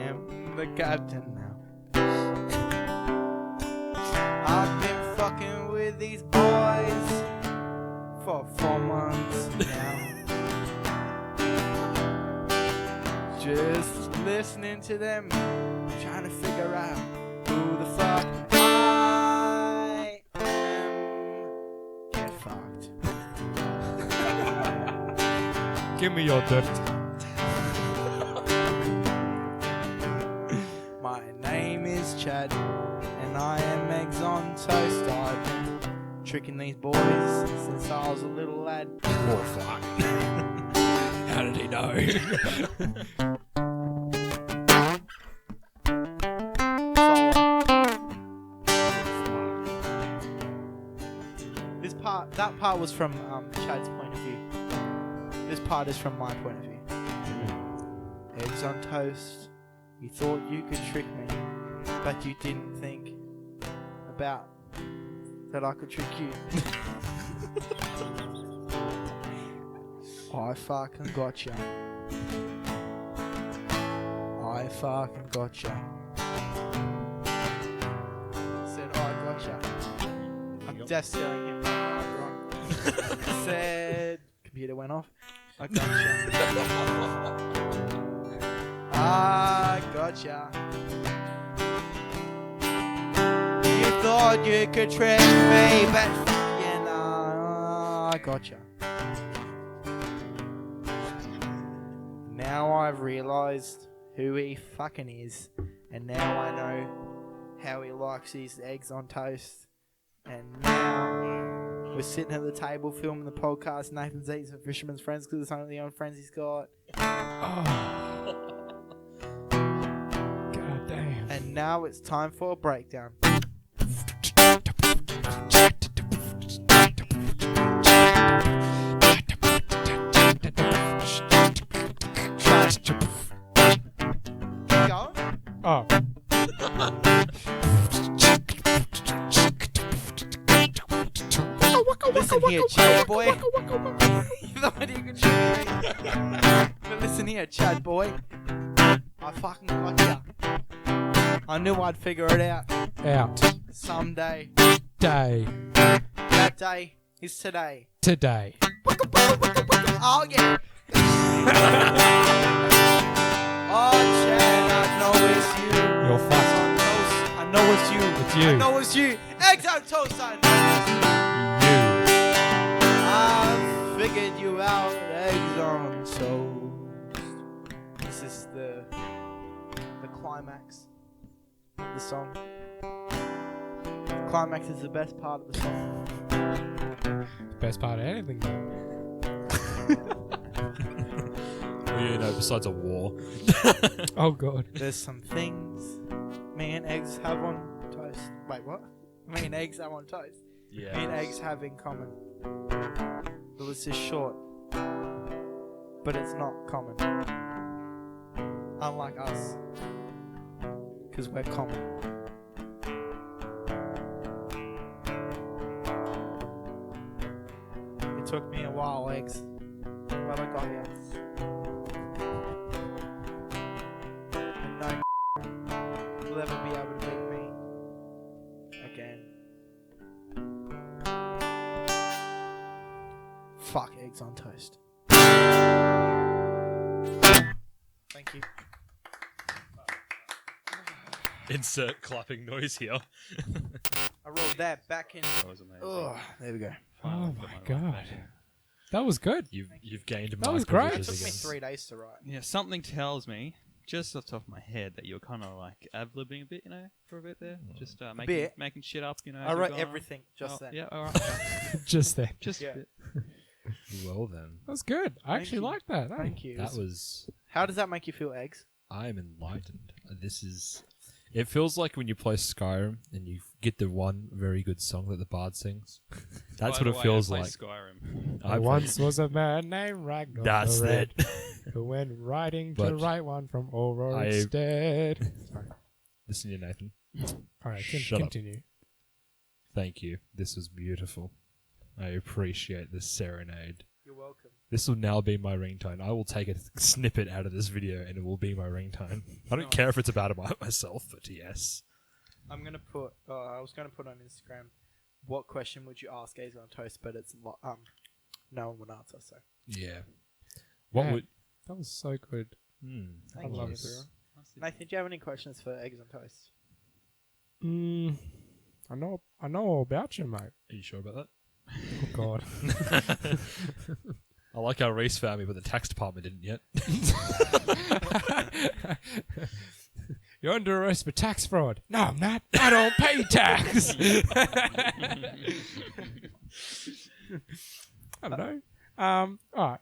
am the captain now. I've been fucking with these boys for 4 months now. Just listening to them, trying to figure out who the fuck I am. Get fucked. Give me your dirt. My name is Chad, and I am eggs on toast. I've been tricking these boys since I was a little lad. Oh, fuck. How did he know? That part was from Chad's point of view. This part is from my point of view. Eggs on toast. You thought you could trick me, but you didn't think about that I could trick you. I fucking gotcha. I fucking gotcha. Said I gotcha. I'm deaf staring him. Said computer went off. I gotcha. I gotcha. You thought you could trick me, but yeah, nah, I gotcha. Now I've realised who he fucking is, and now I know how he likes his eggs on toast. And now we're sitting at the table filming the podcast. Nathan's eating some Fisherman's Friends because it's one of the only friends he's got. Oh. God damn. And now it's time for a breakdown. Go. Oh. Listen here, Chad boy. You thought you could trick me. But listen here, Chad boy. I fucking got ya. I knew I'd figure it out Out. someday. Day. That day is today. Today. Oh yeah. Oh Chad, know it's you. You're Eggs fucked. on toast. I know it's you. It's you. I know it's you. Eggs on toast. I figured you out. Eggs on toast. This is the climax of the song. The climax is the best part of the song. Best part of anything, though. Well, besides a war. Oh, God. There's some things me and eggs have on toast. Wait, what? Me and eggs have on toast. Me and eggs have in common. The list is short, but it's not common. Unlike us, because we're common. It took me a while, eggs, but I got here. And no will ever be able to beat me again. Fuck eggs on toast. Thank you. Insert clapping noise here. I rolled that back in. That was amazing. Oh, there we go. Oh, my God. That was good. You've gained That was my great. It privileges took me again. 3 days to write. Yeah, something tells me, just off the top of my head, that you're kind of like ad-libbing a bit, for a bit there. Just bit. making shit up, as I you're wrote going everything on. just Oh, then. Yeah, all right. Just there. Just Yeah. a bit. Well then, That was good. I Thank actually you. like that. Thank you. that was. How does that make you feel, eggs? I am enlightened. This is. It feels like when you play Skyrim and you get the one very good song that the bard sings. That's By what the it way, feels I play like. Skyrim. There once was a man named Ragnar That's the Red, it. who went riding to But write one from I- Ororstead. Sorry. Listen to you, Nathan. All right, Shut up. continue. Thank you. This was beautiful. I appreciate this serenade. You're welcome. This will now be my ringtone. I will take a snippet out of this video and it will be my ringtone. I don't care if it's about myself, but yes. I'm gonna put. I was gonna put on Instagram. What question would you ask eggs on toast? But it's no one would answer. So Yeah. What Yeah. would... That was so good. thank love you, it. everyone. Nathan, do you have any questions for eggs on toast? I know all about you, mate. Are you sure about that? Oh God. I like our Rhys family, but the tax department didn't yet. You're under arrest for tax fraud. No, I'm not. I don't pay tax. I don't know. All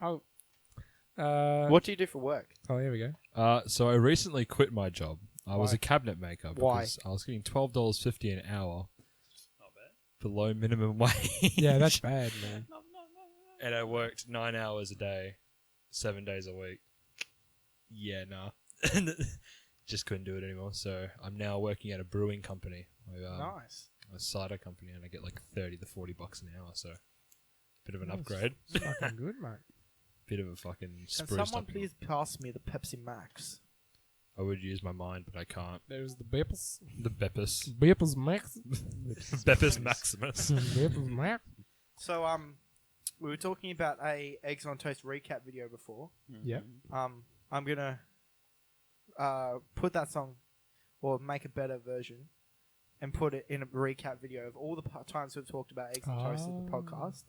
right. What do you do for work? Oh, here we go. So I recently quit my job. I was Why? a cabinet maker Why? because I was getting $12.50 an hour Not bad. below minimum wage. Yeah, that's bad, man. And I worked 9 hours a day, 7 days a week. Yeah, nah. Just couldn't do it anymore. So I'm now working at a brewing company. Nice. A cider company, and I get like $30 to $40 an hour. So bit of an That's upgrade. fucking good, mate. Bit of a fucking Can spruced someone up. please pass me the Pepsi Max? I would use my mind, but I can't. There's the Bepples. The Beppis. Bepples Max. Beppis Maximus. Bepples Max. So we were talking about a eggs on toast recap video before. Yep. I'm gonna put that song, or make a better version, and put it in a recap video of all the times we've talked about eggs on toast in the podcast.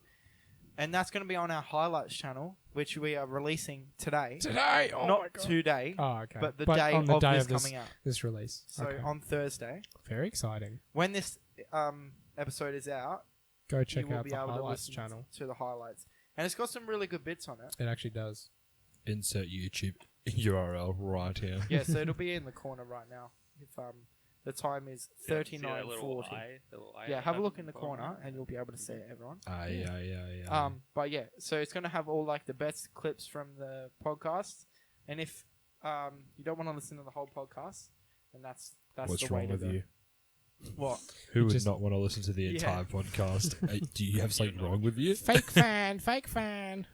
And that's going to be on our highlights channel, which we are releasing today. Today? Oh my Not God. today, Oh, okay. but the day on the of day this of this, coming out. this release. So Okay. on Thursday, Very exciting. when this episode is out, Go check you will out be the able to highlights listen channel. to the highlights. And it's got some really good bits on it. It actually does. Insert YouTube URL right here. Yeah, so it'll be in the corner right now. If the time is 39:40. Yeah, have a look in the corner and you'll be able to see it, everyone. Yeah. But yeah, so it's gonna have all like the best clips from the podcast. And if you don't want to listen to the whole podcast, then that's What's the way wrong to with go. you? What? Who would Just- not want to listen to the Yeah. entire podcast? Do you have something wrong with you? Fake fan. Fake fan.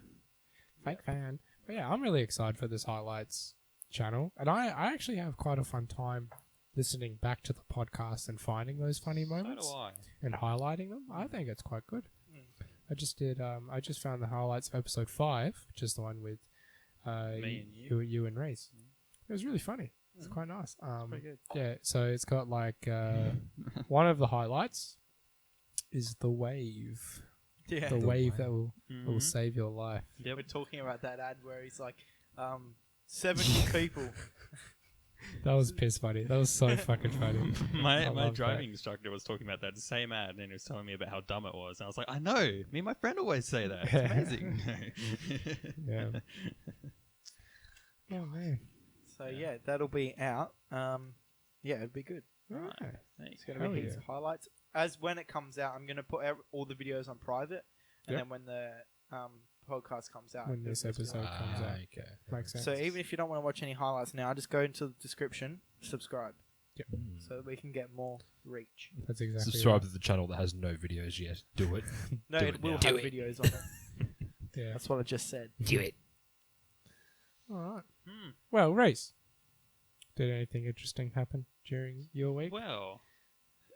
Fake fan. But yeah, I'm really excited for this highlights channel. And I actually have quite a fun time listening back to the podcast and finding those funny So moments do I. and highlighting them. I think it's quite good. I just did. I just found the highlights of episode 5, which is the one with Me and you. you and Rhys. It was really funny. It's quite nice. Pretty good. Yeah, so it's got like one of the highlights is the wave. Yeah. The wave that will Mhm. save your life. Yep. We're talking about that ad where he's like, 70 people. That was piss funny. That was so fucking funny. I my love driving instructor was talking about that same ad, and he was telling me about how dumb it was. And I was like, I know. Me and my friend always say that. It's amazing. Yeah. Oh man. So yeah, that'll be out. Yeah, it'd be good. Right. It's gonna Hell be heaps yeah. of highlights. As when it comes out, I'm gonna put all the videos on private, and Yep. then when the podcast comes out, When this it'll just be episode like- comes out. Okay. Makes sense. So even if you don't want to watch any highlights now, just go into the description, subscribe, so that we can get more reach. That's exactly Subscribe to the channel that has no videos yet. Do it. No, Do it it will now. have Do videos on it. Yeah. That's what I just said. Do it. All right. Hmm. Well, Rhys, did anything interesting happen during your week? Well,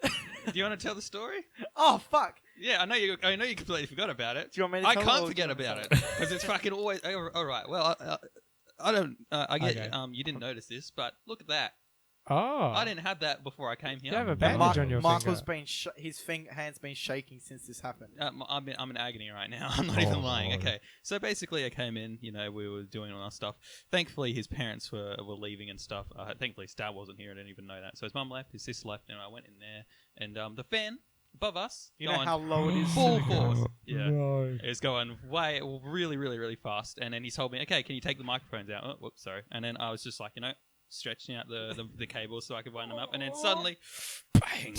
do you want to tell the story? Oh fuck! Yeah, I know you completely forgot about it. Do you want me to I tell it, can't or do forget you want me to about it tell because it's fucking always. All right. Well, I don't. I get. Okay. You didn't notice this, but look at that. Oh. I didn't have that before I came here. You have a it? bandage on your Michael's finger. been his hand's been shaking since this happened. I'm in agony right now. I'm not even lying. Oh. Okay, so basically, I came in. You know, we were doing all our stuff. Thankfully, his parents were leaving and stuff. Thankfully, his dad wasn't here. I didn't even know that. So his mum left, his sister left, and I went in there. And the fan above us, You know going how low it is. full to the force. ground? Yeah. No. It was going really, really, really fast. And then he told me, okay, can you take the microphones out? Oh, whoops, sorry. And then I was just like, stretching out the cables so I could wind them up. And then suddenly, bang.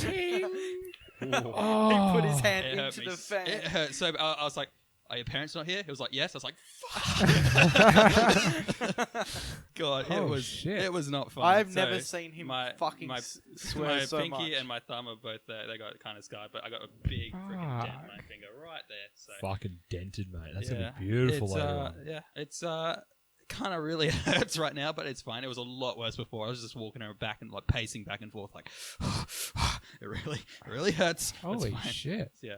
Oh. He put his hand It hurt into me. the fan. It hurt. So I was like, are your parents not here? He was like, yes. I was like, fuck. God, Oh, shit. it was not fun. I've So never seen him my swear my so pinky much. and my thumb are both there. They got kind of scarred, but I got a big freaking dent in my Fuck. finger right there. So Fucking dented, mate. That's yeah, gonna be beautiful it's, later on. Yeah, it's kind of really hurts right now, but it's fine. It was a lot worse before. I was just walking around back and like pacing back and forth, like it really hurts. It's Holy fine. shit. Yeah,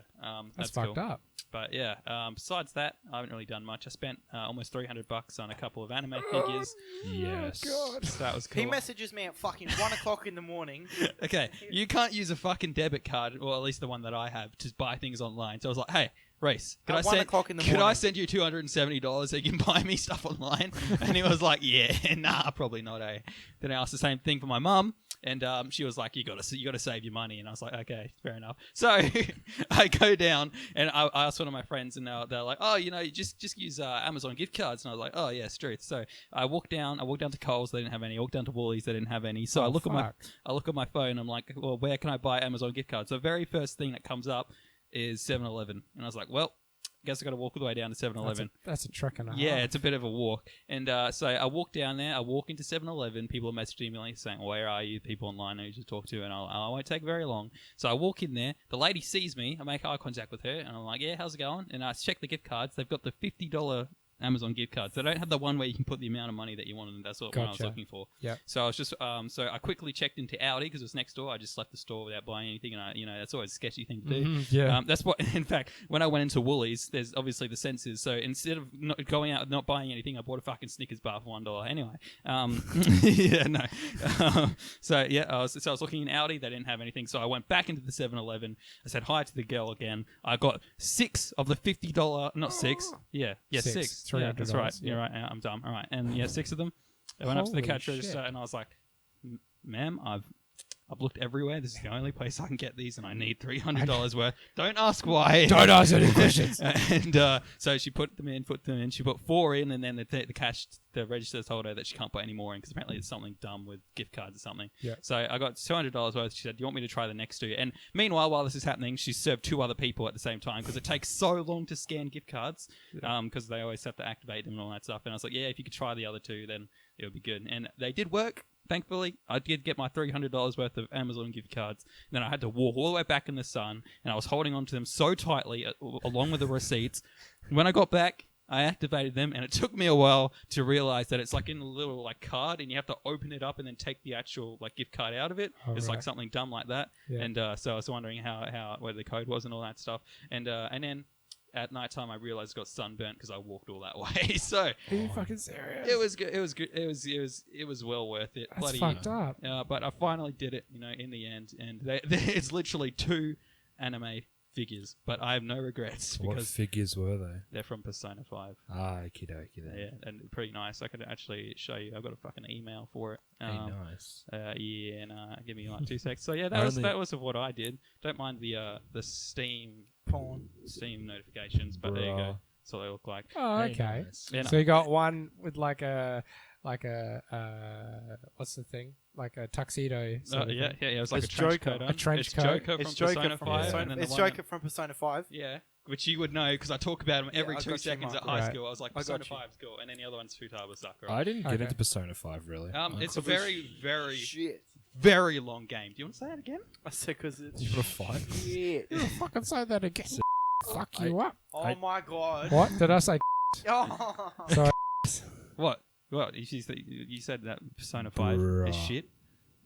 That's cool. fucked up. But yeah, besides that, I haven't really done much. I spent almost $300 on a couple of anime figures. Yes. God. So that was cool. He messages me at fucking 1 o'clock in the morning. Okay, you can't use a fucking debit card, or at least the one that I have, to buy things online. So I was like, hey, Rhys, could At I 1 send o'clock in the could I morning. send you $270 so you can buy me stuff online? And he was like, yeah, nah, probably not. Then I asked the same thing for my mum, and she was like, you got to save your money. And I was like, okay, fair enough. So I go down and I asked one of my friends, and they're like, oh, you just use Amazon gift cards. And I was like, oh yeah, truth. So I walked down to Coles, they didn't have any. I walked down to Woolies, they didn't have any. So Oh, I look fuck. at my phone. I'm like, well, where can I buy Amazon gift cards? So the very first thing that comes up is 7-Eleven, and I was like, well, guess I got to walk all the way down to 7-Eleven. That's a trek and a half. Yeah, it's a bit of a walk. And so I walk down there. I walk into 7-Eleven. People are messaging me saying, where are you? People online I need to talk to. And I won't take very long. So I walk in there. The lady sees me. I make eye contact with her. And I'm like, yeah, how's it going? And I check the gift cards. They've got the $50 Amazon gift cards. They don't have the one where you can put the amount of money that you want. And that's what I was Gotcha. looking for. Yep. So I was just, so I quickly checked into Aldi because it was next door. I just left the store without buying anything. And that's always a sketchy thing to do. Mhm, yeah. That's what, in fact, when I went into Woolies, there's obviously the sensors. So instead of going out and not buying anything, I bought a fucking Snickers bar for $1. Anyway, yeah, no. So yeah, I was looking in Aldi. They didn't have anything. So I went back into the 7-Eleven. I said hi to the girl again. I got 6 of the $50. Not 6. Yeah, 6. Yeah, that's right. $300, You're right. I'm dumb. All right, and yeah, 6 of them. I went up to the Holy cash register shit. and I was like, ma'am, I've looked everywhere. This is the only place I can get these, and I need $300 worth. Don't ask why. Don't ask any questions. And so she put them in. She put 4 in, and then the register told her that she can't put any more in because apparently it's something dumb with gift cards or something. Yeah. So I got $200 worth. She said, "Do you want me to try the next 2?" And meanwhile, while this is happening, she served 2 other people at the same time because it takes so long to scan gift cards because they always have to activate them and all that stuff. And I was like, "Yeah, if you could try the other 2, then it would be good." And they did work. Thankfully, I did get my $300 worth of Amazon gift cards. And then I had to walk all the way back in the sun, and I was holding onto them so tightly, along with the receipts. When I got back, I activated them, and it took me a while to realize that it's like in a little card, and you have to open it up and then take the actual gift card out of it. It's like Alright. something dumb like that. Yeah. And so I was wondering how where the code was and all that stuff. And then at night time I realized I got sunburnt because I walked all that way. So Are you fucking serious? it was good. It was good. It was well worth it. That's fucked up. But I finally did it, in the end. And it's literally 2 anime figures, but I have no regrets What because figures were they? they're from Persona 5. Ah, okie dokie then. Yeah, and pretty nice. I could actually show you. I've got a fucking email for it. Hey, nice. Yeah, and give me like 2 seconds. So yeah, that was of what I did. Don't mind the Steam notifications, but there you go. Bruh. That's what they look like. Oh, Hey, okay. nice. And So you got one with like a what's the thing? Like a tuxedo. sort of yeah, thing. yeah. It was like It's a trench Joker. coat on. A trench it's coat. Joker from It's Joker Persona from 5. Persona- and then It's the one Joker from Persona 5. Yeah, which you would know because I talk about him every I 2 got you, seconds at Mark. high Right. school. I was like, I got Persona you. 5 is cool, and then the other one's Futaba Sakura. I didn't get Okay. into Persona 5 really. It's a very, very, Shit. very long game. Do you want to say that again? I said because it's You want to fight? shit. You fucking say that again. Fuck you up. Oh my god. What did I say? Oh. Sorry. What? What? You said that Persona 5 is Bruh. shit.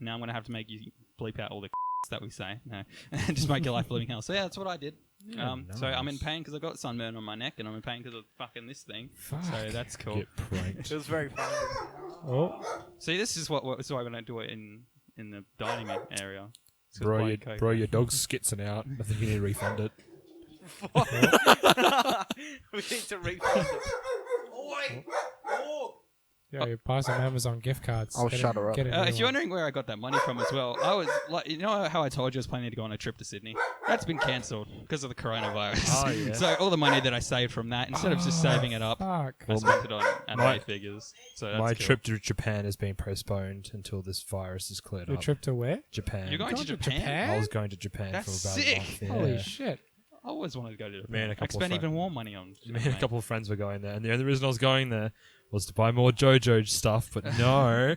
Now I'm going to have to make you bleep out all the that we say. No. And just make your life a living hell. So yeah, that's what I did. Yeah, So I'm in nice. pain because I got sunburn on my neck, and I'm in pain because of fucking this thing. Fuck. So that's cool. Get pranked. It was very funny. Oh. See, this is why we don't do it in the dining area. It's 'cause Bro, Blake your, Coke- bro, your dog's skitsing out. I think you need to refund it. We need to refund it. Oi! Oh! Yeah, you pass some Amazon gift cards. I'll Get shut a- her up. get a new if you're one. wondering where I got that money from as well, I was like, how I told you I was planning to go on a trip to Sydney? That's been cancelled because of the coronavirus. Oh, yeah. So all the money that I saved from that, instead of just saving it up, Fuck. I spent it on anime my- figures. So that's My cool. trip to Japan has been postponed until this virus is cleared Your up. trip to where? Japan. You're going to Going Japan? I was going to Japan That's for about sick. a month. Yeah. Holy shit. I always wanted to go to Japan. Me and a I couple of spent even friends- more money on Me and a anime. couple of friends were going there, and the only reason I was going there was to buy more JoJo stuff, but no.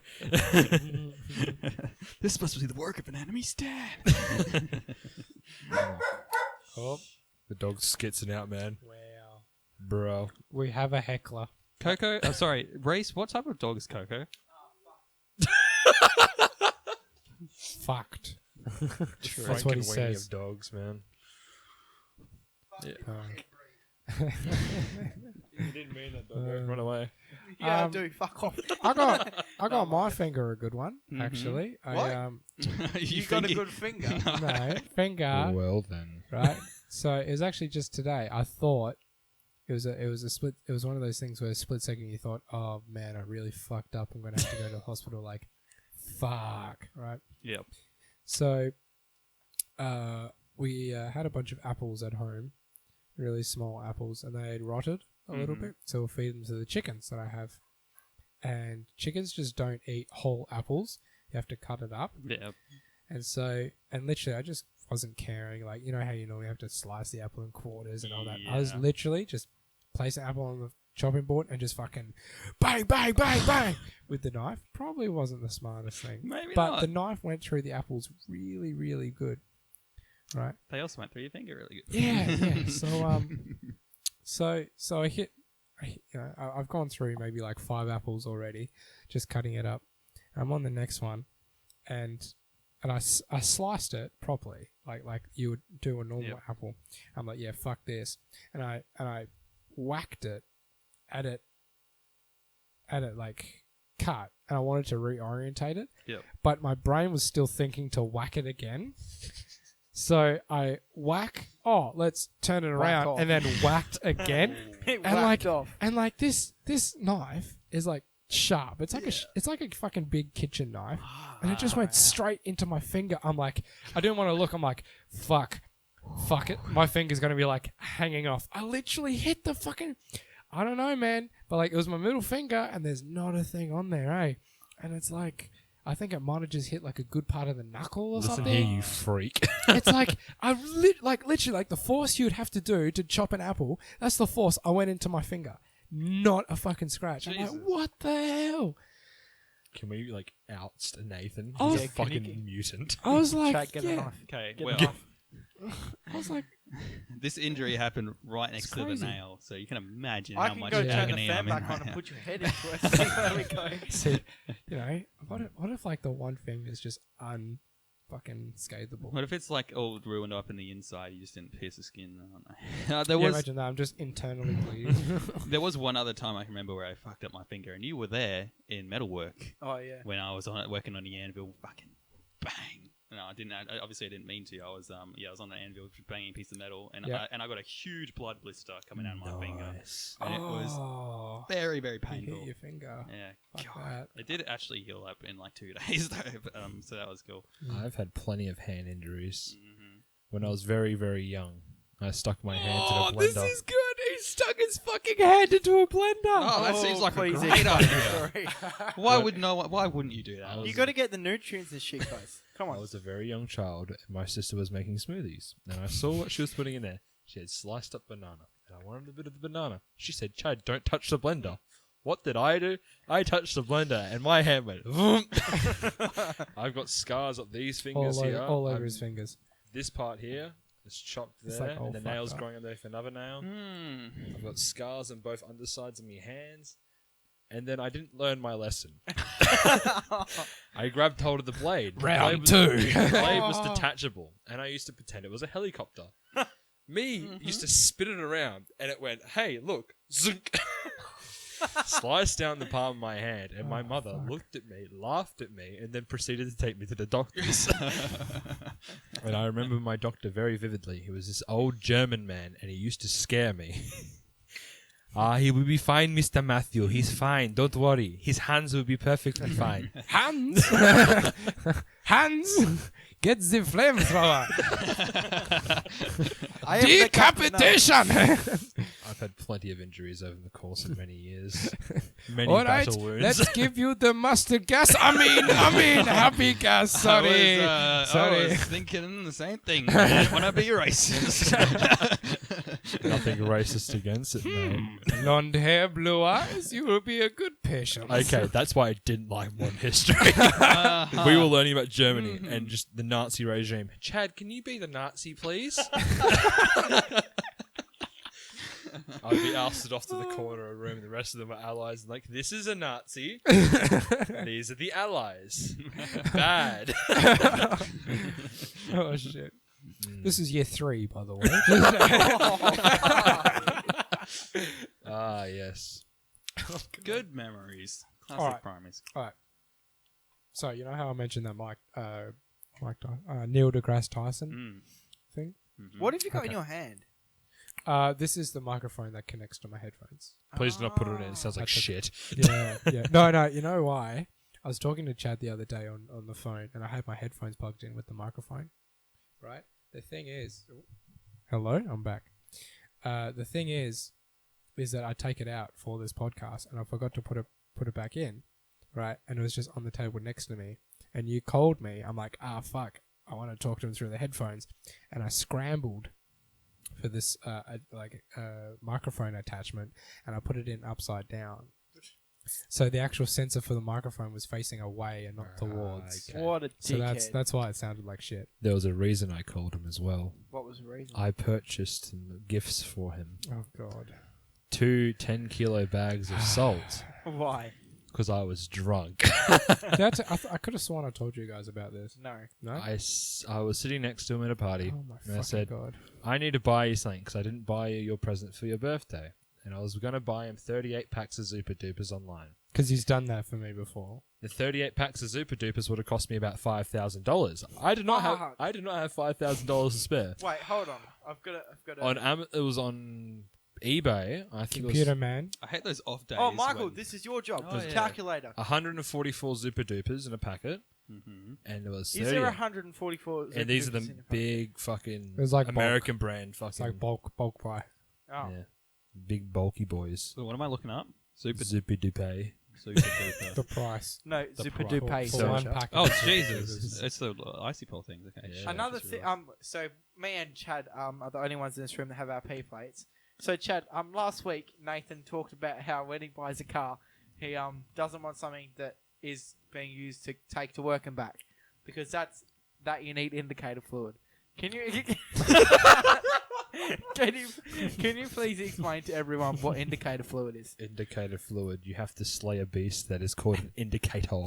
This must be the work of an enemy stan. Oh. The dog's skitsing out, man. Wow. Bro. We have a heckler. Coco, sorry, Rhys, what type of dog is Coco? Fucked. True. That's what he Frankenweenie says. of dogs, man. You didn't mean that, dog. Run away. Yeah, I do. Fuck off. I got my finger a good one, Mhm. actually. What? You got a think good finger. No, finger. Well then. Right. So it was actually just today. I thought it was a split. It was one of those things where a split second you thought, oh man, I really fucked up. I'm gonna have to go to the hospital. Like, fuck. Right. Yep. So, we had a bunch of apples at home, really small apples, and they had rotted a little Mhm. bit. So we'll feed them to the chickens that I have. And chickens just don't eat whole apples. You have to cut it up. Yeah. And so, and literally, I just wasn't caring. Like, you know how you normally have to slice the apple in quarters and all that. I was Yeah. literally just place an apple on the chopping board and just fucking bang, bang, bang, bang with the knife. Probably wasn't the smartest thing. Maybe But not. the knife went through the apples really, really good. Right? They also went through your finger really good. Yeah, yeah. So I hit, I've gone through maybe like 5 apples already, just cutting it up. I'm on the next one, and I sliced it properly, like you would do a normal Yep. apple. I'm like, yeah, fuck this, and I whacked it at it like cut, and I wanted to reorientate it. Yep. But my brain was still thinking to whack it again. So I whack. Oh, let's turn it around, off. and then whacked again. It And whacked like, off. and like this knife is like sharp. It's like it's like a fucking big kitchen knife, and it just went straight into my finger. I'm like, I didn't want to look. I'm like, fuck it. My finger's gonna be like hanging off. I literally hit the fucking. I don't know, man, but like it was my middle finger, and there's not a thing on there, eh? And it's like, I think it might have just hit like a good part of the knuckle or Listen something. here, you freak. It's like literally like the force you'd have to do to chop an apple. That's the force I went into my finger, not a fucking scratch. I'm Jesus. like, what the hell? Can we like oust Nathan? Oh, He's yeah, a can you fucking mutant. I was like, Chad, get a yeah. knife. Okay, Get well, a knife. I was like, this injury happened right next to the crazy. nail, so you can imagine I how can much go turn the agony fan I'm in back on right and now. put your head into it. See where we go. see, what if like the one finger's just fucking scathable. What if it's like all ruined up in the inside? You just didn't pierce the skin. I don't know. There was Imagine that. I'm just internally bleeding. there was one other time I can remember where I fucked up my finger, and you were there in metalwork Oh yeah. when I was on it working on the anvil. Fucking bang! No, I didn't. Obviously, I didn't mean to. I was I was on the anvil, banging a piece of metal, and Yeah. I got a huge blood blister coming out of my finger, Nice. and it was Oh, very, very you painful. hit your finger. Yeah, Fuck God. that. It did actually heal up in like 2 days though, but, so that was cool. I've had plenty of hand injuries. Hmm. When I was very, very young, I stuck my hand in a blender. this is good. He stuck his fucking hand into a blender. Oh, that seems like a please great explain the idea. story. Why would no one? Why wouldn't you do that? I was- You got to get the nutrients and shit, guys. Come I on. was a very young child, and my sister was making smoothies, and I saw what she was putting in there. She had sliced up banana, and I wanted a bit of the banana. She said, "Chad, don't touch the blender." What did I do? I touched the blender, and my hand went. Vroom. I've got scars up these fingers all over, here. all over his fingers. This part here is chopped It's there, like all and the fucked nail's up. growing underneath another nail. Hmm. I've got scars on both undersides of my hands. And then I didn't learn my lesson. I grabbed hold of the blade. The Round blade was- two. The blade was detachable, and I used to pretend it was a helicopter. Me used to spin it around, and it went, "Hey, look!" Zunk. Sliced down the palm of my hand, and my mother looked at me, laughed at me, and then proceeded to take me to the doctors. And I remember my doctor very vividly. He was this old German man, and he used to scare me. He will be fine, Mr. Matthew. He's fine. Don't worry. His hands will be perfectly fine. Hans! Hans! Get the flamethrower! I am the captain now. Decapitation! I've had plenty of injuries over the course of many years. Many All right, battle wounds. let's give you the mustard gas. I mean, happy gas. Sorry. I Sorry. was thinking the same thing. I didn't want to be racist. Nothing racist against it, man. Blonde hair, blue eyes. You will be a good patient. Okay, that's why I didn't like modern history. We were learning about Germany and just the Nazi regime. Chad, can you be the Nazi, please? I'd be ousted off to the corner of a room, and the rest of them were allies. And like, this is a Nazi. These are the allies. Bad. Oh shit. This is year 3, by the way. Ah, yes. Good memories. Classic Alright. primary school. All right. So you know how I mentioned that Neil deGrasse Tyson Mm. thing? What have you got in Okay. your hand? This is the microphone that connects to my headphones. Please do not put it in. It sounds like I took- shit. Yeah, yeah. No. You know why? I was talking to Chad the other day on the phone, and I had my headphones plugged in with the microphone. Right. The thing is, hello, I'm back. The thing is that I take it out for this podcast, and I forgot to put it back in. Right, and it was just on the table next to me. And you called me. I'm like, fuck. I want to talk to him through the headphones, and I scrambled for this microphone attachment, and I put it in upside down. So the actual sensor for the microphone was facing away and not towards. Okay. What a dickhead. So that's why it sounded like shit. There was a reason I called him as well. What was the reason? I purchased some gifts for him. Oh god. 2 10-kilo bags of salt Why? because I was drunk. I could have sworn I told you guys about this. No. No. I was sitting next to him at a party, Oh my and I fucking said, god. I need to buy you something because I didn't buy you your present for your birthday. And I was going to buy him 38 packs of Zupa Dupas online. Because he's done that for me before. The 38 packs of Zupa Dupas would have cost me about $5,000. I did not Fuck. have $5,000 to spare. Wait, hold on. I've got to. It was on eBay. I think Computer it was man. I hate those off days. Oh, Michael, when- this is your job. Oh, yeah. Calculator. 144 Zupa Dupas in a packet, Mhm. and it was Is 30. there 144? And these are Zupa Dupas the in a packet? big fucking It was like American brand fucking It's like bulk buy. Oh. yeah, big bulky boys. So what am I looking up? Super Zupa Dupe. super duper. The price. No, The Zupa pri- Dupe. for So- one Sasha. pack. Oh of Zupa Jesus! Dupas. It's the icy pole things. Okay. Yeah. shit, Another that's thing. right. So me and Chad are the only ones in this room that have our P plates. So Chad, last week Nathan talked about how when he buys a car, he doesn't want something that is being used to take to work and back, because that you need indicator fluid. Can you can you please explain to everyone what indicator fluid is? Indicator fluid. You have to slay a beast that is called an indicator.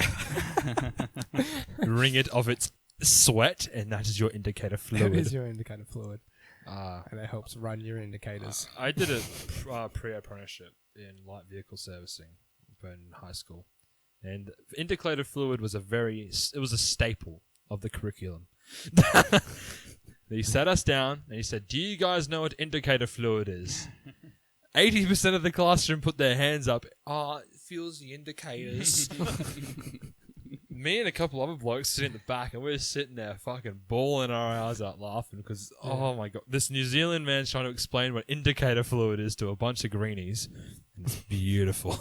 Ring it of its sweat, and that is your indicator That fluid. is your indicator fluid, Ah. and it helps run your indicators. I did a pre-apprenticeship in light vehicle servicing in high school, and indicator fluid was it was a staple of the curriculum. He sat us down and he said, "Do you guys know what indicator fluid is?" 80% of the classroom put their hands up. It feels the indicators. Me and a couple other blokes sitting in the back, and we're sitting there fucking bawling our eyes out laughing because, oh my god, this New Zealand man's trying to explain what indicator fluid is to a bunch of greenies. And it's beautiful.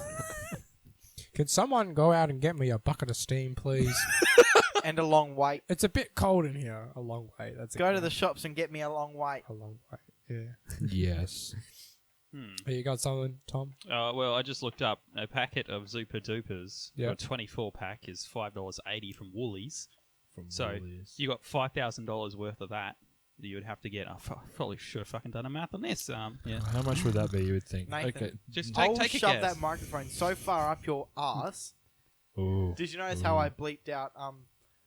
Can someone go out and get me a bucket of steam, please? And a long wait. It's a bit cold in here. A long way. That's Go to the shops and get me a long wait. a long way. Yeah. Yes. You got something, Tom? Well, I just looked up a packet of Zupa Dupas. Yeah. A 24 pack is $5.80 from Woolies. From So Woolies. you got $5,000 worth of that. You would have to get. I probably should have fucking done a math on this. Yeah. How much would that be, you would think? Nathan, Okay. Just I'll take a shove guess. that microphone so far up your ass. Ooh. Did you notice how I bleeped out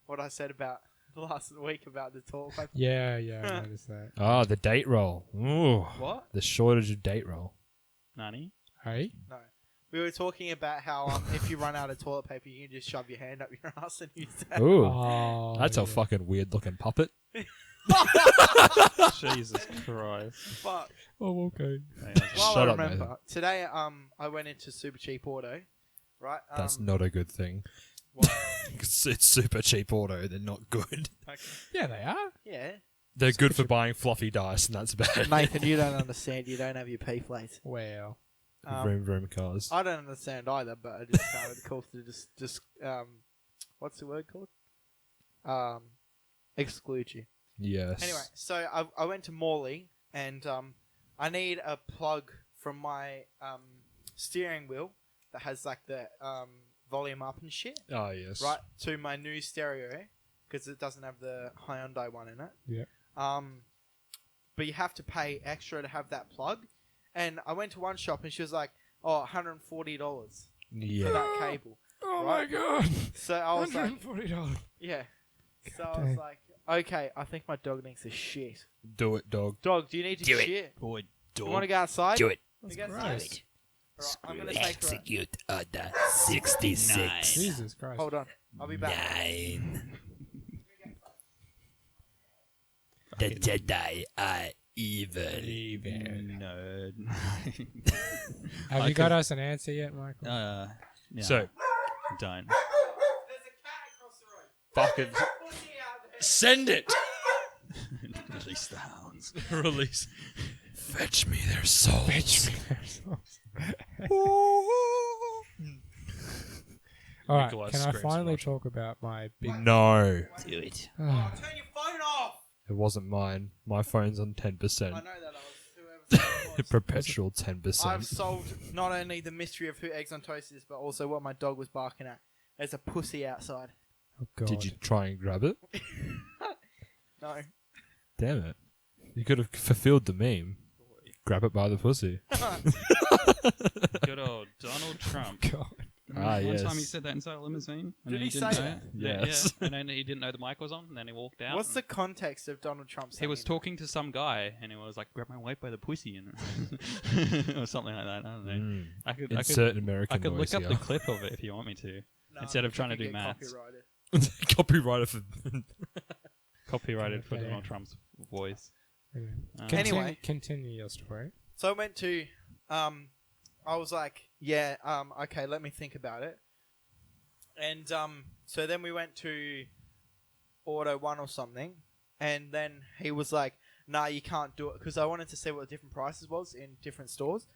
what I said about last week about the toilet paper? Yeah, I noticed that. Ah, the date roll. Ooh. What? The shortage of date roll. Nani? Hey? No. We were talking about how if you run out of toilet paper, you can just shove your hand up your ass and use that. Ooh. Oh, That's yeah. a fucking weird looking puppet. Jesus Christ. But Oh, okay. while Shut I up, remember, Nathan. today I went into Super Cheap Auto, right? That's not a good thing. What? It's super cheap auto. They're not good. Okay. Yeah, they are. Yeah. They're good for buying fluffy dice, and that's bad. Nathan, you don't understand. You don't have your P plates. Well, Vroom vroom cars. I don't understand either, but I just found it cool to just what's the word called? Exclude you. Yes. Anyway, so I went to Morley and I need a plug from my steering wheel that has like the volume up and shit, Oh yes. right, to my new stereo because it doesn't have the Hyundai one in it. yeah. But you have to pay extra to have that plug. And I went to one shop and she was like, "Oh, $140 for Yeah. that cable." Oh Right. my god. So I was like, $140. "Yeah." So God I was dang. like, "Okay, I think my dog needs to shit." Do it, dog. Dog, do you need to Do it. shit? Boy, You want to go outside? Do it. You That's go gross. outside? Alright, I'm gonna take her. Execute order 66. Jesus Christ. Hold on, I'll be back. 9. The Jedi are evil. nerd. Have I you got could- us an answer yet, Michael? No, So don't. There's a cat across the road. fucking Pussy out there. send it. Release the hounds. Release. Fetch me their souls. All right, Nikolai can I screams finally much. talk about my big... No, Do it. Oh, turn your phone off. it wasn't mine. My phone's on 10%. I know that I was whoever it was. Perpetual I've 10%. solved not only the mystery of who Eggs on Toast is, but also what my dog was barking at. There's a pussy outside. Oh, God. Did you try and grab it? No. Damn it. You could have fulfilled the meme. Grab it by the pussy. Good old Donald Trump. God. One yes. time he said that inside a limousine. And Did then he didn't say know that? it. Yes. Yeah. And then he didn't know the mic was on, and then he walked out. What's and the context of Donald Trump saying He was that? talking to some guy, and he was like, "Grab my wife by the pussy," and or something like that. I don't know. Mm. I could Insert American I could noise look up here. the clip of it if you want me to. No, instead of because trying you to do could get maths. copyrighted. Copyrighted for... Copyrighted for Okay. Donald Trump's voice. Anyway. Continue your story. So I went to, I was like, yeah, okay, let me think about it. And so then we went to Auto 1 or something, and then he was like, nah, you can't do it, because I wanted to see what the different prices was in different stores.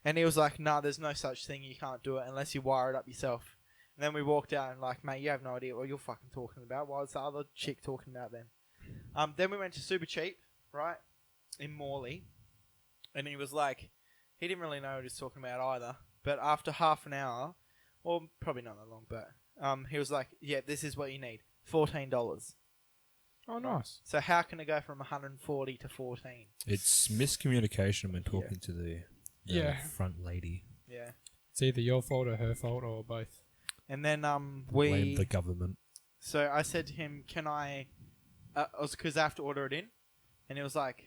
And he was like, nah, there's no such thing, you can't do it unless you wire it up yourself. And then we walked out and like, mate, you have no idea what you're fucking talking about. Why was the other chick talking about then? Then we went to Super Cheap, right, in Morley. And he was like, he didn't really know what he was talking about either. But after half an hour, or probably not that long, but he was like, yeah, this is what you need. $14. Oh, nice. So how can it go from 140 to 14? It's miscommunication when talking to the Yeah. front lady. Yeah. It's either your fault or her fault or both. And then Blame the government. so I said to him, can I because I have to order it in, and he was like,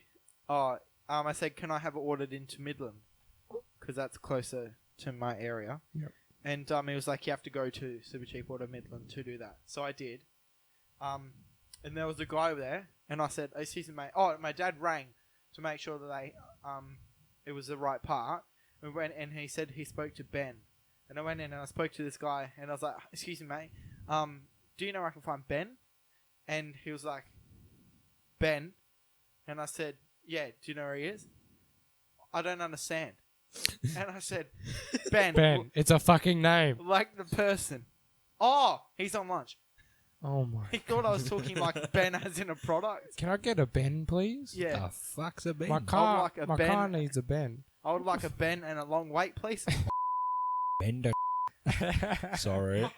"Oh, I said, can I have it ordered into Midland, because that's closer to my area." Yep. And he was like, "You have to go to Super Cheap Order Midland to do that." So I did. And there was a guy there, and I said, "Excuse me, mate." Oh, my dad rang to make sure that it was the right part. We went, and he said he spoke to Ben. And I went in and I spoke to this guy, and I was like, "Excuse me, mate. Do you know where I can find Ben?" And he was like, "Ben?" And I said, "Yeah, do you know where he is?" "I don't understand." And I said, "Ben." Ben, it's a fucking name. Like the person. "Oh, he's on lunch." Oh my. He thought I was talking like Ben as in a product. Can I get a Ben, please? Yeah. The fuck's a bean? My car, like a my Ben. car needs a Ben. I would like a Ben and a long wait, please. Bender. Sorry.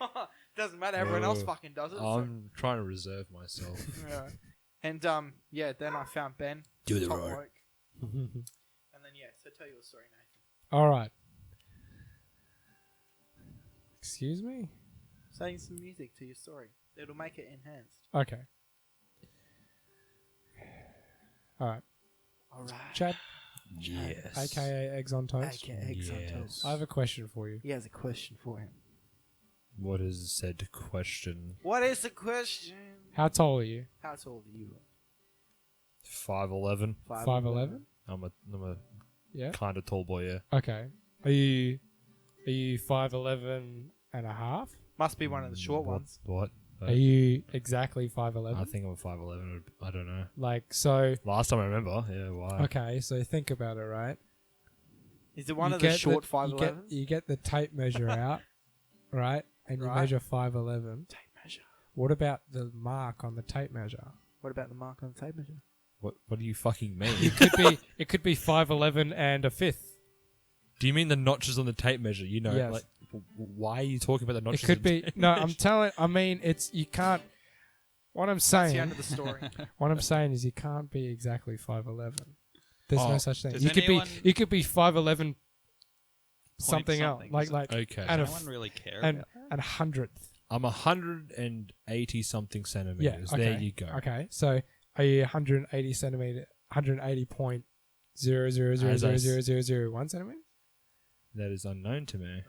Doesn't matter. Everyone else Oh. fucking does it. I'm trying to reserve myself. So, yeah. And then I found Ben. Do the Top roar. bloke. And then so tell your story, Nathan. All right. Excuse me? Saying some music to your story. It'll make it enhanced. Okay. All right. All right. Chad, Yes. aka Eggs on Toast. Okay, eggs on Yes. toast. I have a question for you. He has a question for him. What is said question? What is the question? How tall are you? How tall are you? 5'11". 5'11"? I'm a Yeah. kind of tall boy, yeah. Okay. Are you 5'11" and a half? Must be one of the short ones. What? Are you exactly I 5'11"? think I'm 5'11". I don't know. Like, so, Last time I remember, yeah, why? okay, so think about it, right? Is it one You of the get short you 5'11"s? You get the tape measure out, right? And you Right. measure 5'11". Tape measure. What about the mark on the tape measure? What about the mark on the tape measure? What do you fucking mean? It could be 5'11" and a fifth. Do you mean the notches on the tape measure? You know, Yes. like, why are you talking about the notches? It could on be the tape no. measure? I mean, you can't. What I'm That's the end saying, of the story. what I'm saying is, you can't be exactly 5'11". There's no Oh, such thing. does You could anyone- be 5'11", something else, something, like does it? like Okay. and a Does anyone really care and about that? and 100th. I'm 180 something Yeah. centimeters. Okay. There you go. Okay. So are you 180 centimeter? 180.0000001 centimeters? That is unknown to me.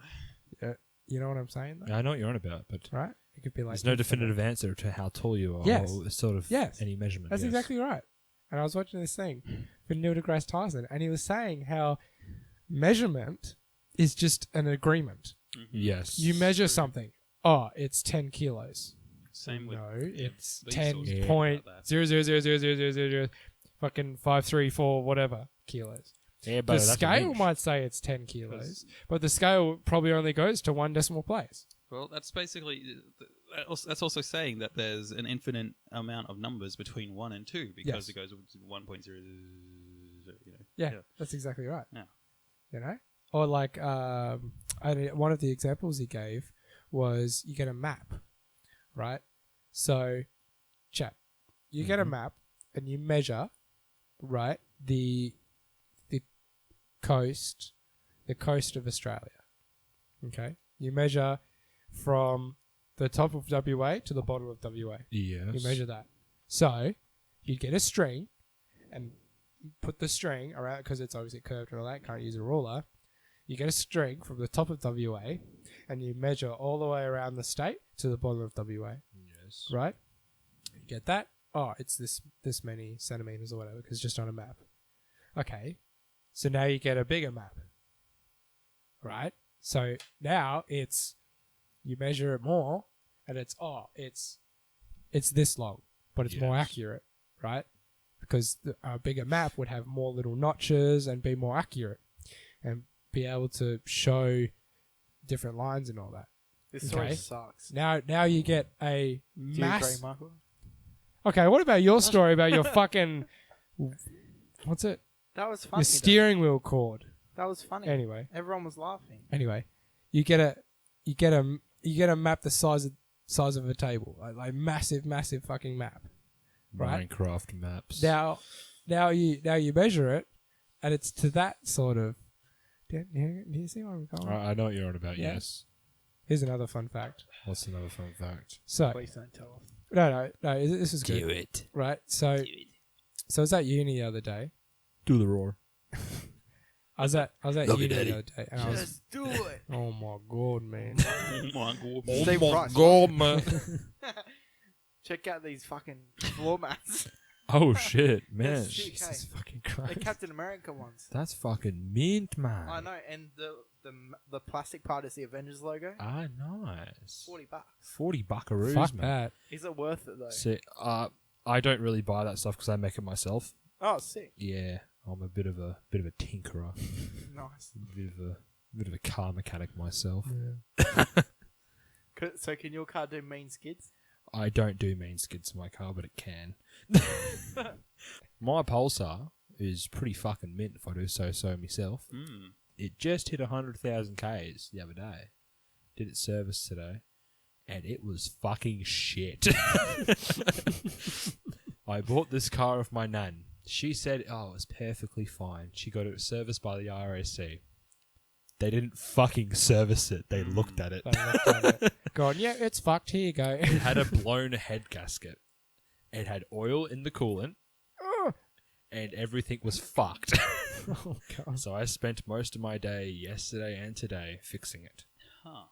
You know what I'm saying, though? I know what you're on about, but Right? It could be like there's no infinite. definitive answer to how tall you are. Yes. Or sort of Yes. any measurement. That's yes. exactly right. And I was watching this thing for Neil deGrasse Tyson, and he was saying how measurement is just an agreement. Yes. You measure something. Oh, it's 10 kilos. Same with No, it's these 10 sorts of point about that. 0.0000000 fucking 534 whatever kilos. Yeah, The but that's scale an inch. might say it's 10 kilos, but the scale probably only goes to one decimal place. Well, that's basically that's also saying that there's an infinite amount of numbers between 1 and 2 because Yes. it goes to 1.0. You know. Yeah, that's exactly right. Yeah. You know, or like one of the examples he gave was you get a map, right? So, chat, you get a map and you measure, right, the coast of Australia. Okay, you measure from the top of WA to the bottom of WA. Yes. You measure that. So you'd get a string and put the string around, because it's obviously curved and all that, can't use a ruler. You get a string from the top of WA and you measure all the way around the state to the bottom of WA. Yes. Right? You get that? Oh, it's this many centimeters or whatever, because it's just on a map. Okay. So now you get a bigger map. Right? So now you measure it more and it's this long, but it's more Yes. accurate, right? Because a bigger map would have more little notches and be more accurate and be able to show different lines and all that. This story Okay. sucks. Now you get a Do you agree, mass. Michael? Okay, what about your story about your fucking what's it? That was funny. Your though. steering wheel cord. That was funny. Anyway, Everyone was laughing. you get a map the size of a table, like massive fucking map. Right. Minecraft maps. Now you measure it, and it's to that sort of. Do you see where I'm going? I know what you're on about. Yeah. Yes. Here's another fun fact. What's another fun fact? So Please don't tell us. No. This is good. Do it. Right. So I was at uni the other day. Do the roar. I was at Love uni you, the Daddy. other day, and I was. Just do it. Oh my god, man! Steve Price. God, man. Check out these fucking floor mats. Oh shit, man. Yes, shit. Jesus fucking The Christ! Captain America ones. That's fucking mint, man. I know, and the plastic part is the Avengers logo. Ah, nice. $40. 40 buckaroos, Fuck man. that! Is it worth it though? See, I don't really buy that stuff because I make it myself. Oh, sick. Yeah, I'm a bit of a tinkerer, Nice. bit of a car mechanic myself. Yeah. So can your car do mean skids? I don't do mean skids in my car, but it can. My Pulsar is pretty fucking mint if I do so myself. Mm. It just hit 100,000 Ks the other day. Did its service today, and it was fucking shit. I bought this car off my nan. She said, oh, it was perfectly fine. She got it serviced by the RAC. They didn't fucking service it. They looked at it. They looked at it, gone, yeah, it's fucked. Here you go. It had a blown head gasket. It had oil in the coolant. And everything was fucked. Oh god! So I spent most of my day yesterday and today fixing it. Huh.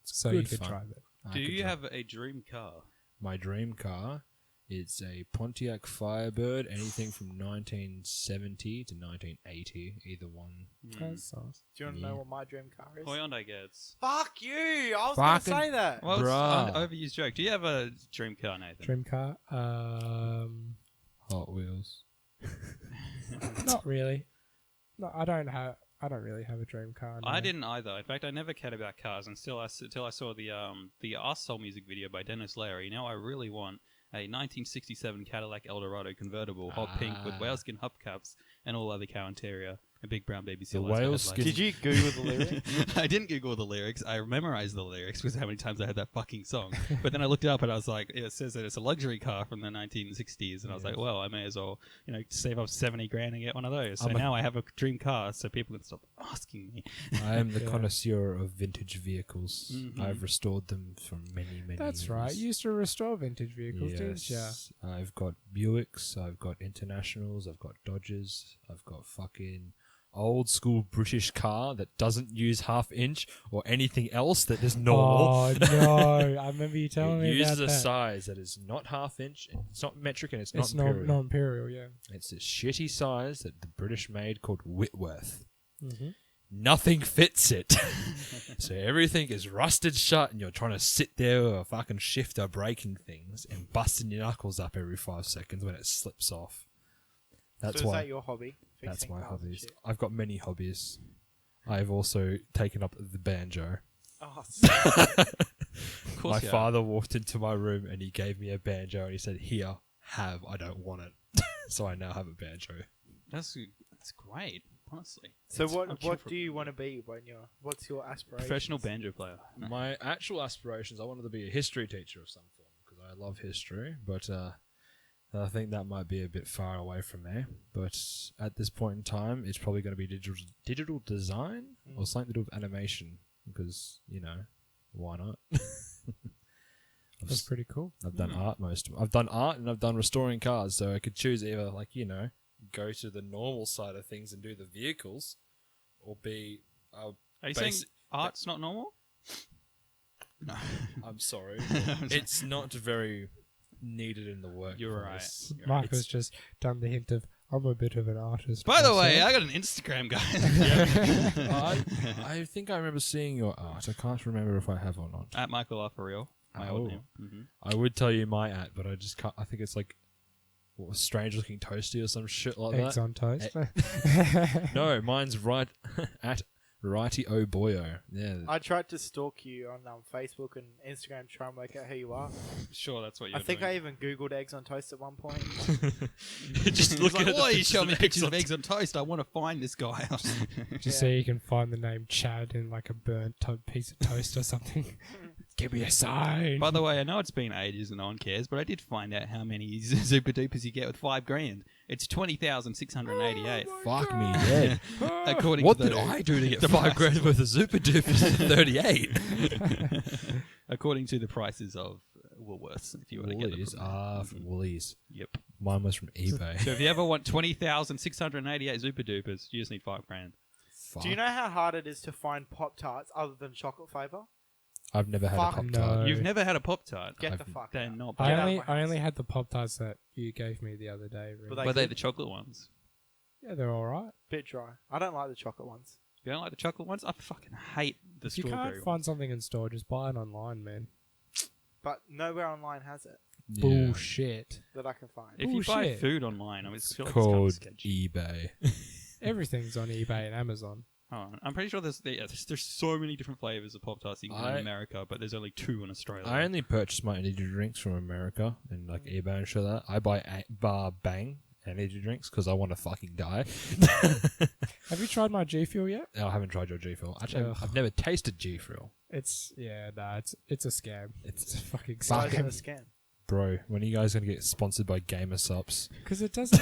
So good you could fun. drive it. I Do could you drive have a dream car? my dream car? It's a Pontiac Firebird, anything from 1970 to 1980, either one. That's nice. Do you want to Yeah. know what my dream car is? Hyundai gets. Fuck you! I was Fucking- gonna say that. Well, it's Bruh. an overused joke. Do you have a dream car, Nathan? Dream car? Hot Wheels. Not really. No, I don't really have a dream car. No. I didn't either. In fact, I never cared about cars until I saw the Arsehole music video by Dennis Leary. Now I really want a 1967 Cadillac Eldorado convertible, hot pink with whaleskin hubcaps and all other cow interior, a big brown baby seal. lights for whaleskin- headlights. Did you Google the lyrics? I didn't Google the lyrics. I memorized the lyrics because how many times I heard that fucking song. But then I looked it up and I was like, it says that it's a luxury car from the 1960s, and I was like, well, I may as well, save up 70 grand and get one of those. So now I have a dream car, so people can stop asking me. I am the Yeah. connoisseur of vintage vehicles. Mhm. I've restored them for many That's years. right. You used to restore vintage vehicles, didn't you? Yes. I've got Buicks, I've got Internationals, I've got Dodges, I've got fucking old school British car that doesn't use half inch or anything else that is normal. Oh no! I remember you telling It me uses about a that. size that is not half inch, it's not metric, and it's, It's not imperial. non-imperial, yeah. It's a shitty size that the British made called Whitworth. Mm-hmm. Nothing fits it. So everything is rusted shut, and you're trying to sit there with a fucking shifter breaking things and busting your knuckles up every 5 seconds when it slips off. That's so is why. that your hobby? That's Fixing my cars and hobbies. shit? I've got many hobbies. I've also taken up the banjo. Oh, Of course My you are. father walked into my room and he gave me a banjo and he said, "Here, have. I don't want it." So I now have a banjo. That's great, honestly. so I'm what chill for- do you want to be when what's your aspiration? Professional banjo player. No. My actual aspirations, I wanted to be a history teacher of some form because I love history, but I think that might be a bit far away from me. But at this point in time, it's probably going to be digital design or something to do with animation because, why not? That's pretty cool. I've done art I've done art and I've done restoring cars, so I could choose either go to the normal side of things and do the vehicles, or be Are you saying basic- art's not normal? No. I'm sorry. It's not very needed in the work. You're right. You're Mark has just done the hint of, I'm a bit of an artist. By the way, myself." I got an Instagram, guys. I think I remember seeing your art. I can't remember if I have or not. At Michael R. For real. My Oh. old name. Mm-hmm. I would tell you my at, but I just can't. I think it's like a strange looking toasty or some shit like Eggs that. on toast. No, mine's right at Righty O Boyo. Yeah. I tried to stalk you on Facebook and Instagram to try and work out who you are. Sure, that's what you're I think doing. I even Googled eggs on toast at one point. Just He's looking like, at the why are you pictures showing me of pictures eggs of eggs on toast? I want to find this guy. Just so you can find the name Chad in like a burnt piece of toast or something. Give me a sign. By the way, I know it's been ages and no one cares, but I did find out how many super dupers you get with $5,000. It's 20,688. Fuck me dead. According What to the, did I do to get the $5,000 worth of super dupers at 38? according to the prices of Woolworths if you want to get them. Woolies. From there. From Woolies. Yep. Mine was from eBay. So if you ever want 20,688 Super Dupers, you just need $5,000. Do you know how hard it is to find Pop Tarts other than chocolate flavor? I've never had a Fuck Pop no. Tart. You've never had a Pop Tart. Get the I've- fuck They're out. not I Get out bad. of only my I only house. had the Pop Tarts that you gave me the other day. Really. Were they Were they good? the chocolate ones? Yeah, they're all right. Bit dry. I don't like the chocolate ones. You don't like the chocolate ones? I fucking hate the If you strawberry can't ones. find something in store, just buy it online, man. But nowhere online has it Yeah. Bullshit. that I can find. If you buy Bullshit. food online, I mean, It's feel like called it's kind of sketchy. eBay. Everything's on eBay and Amazon. Oh, I'm pretty sure there's so many different flavors of Pop Tarts you can get in I- America, but there's only 2 in Australia. I only purchase my energy drinks from America and like eBay and shit like that. I buy Bar Bang energy drinks because I want to fucking die. Have you tried my G Fuel yet? No, I haven't tried your G Fuel. Actually, Ugh. I've never tasted G Fuel. It's it's a scam. It's a fucking Why is it scam. a scam? Bro, when are you guys gonna get sponsored by Gamer Subs? Because it doesn't.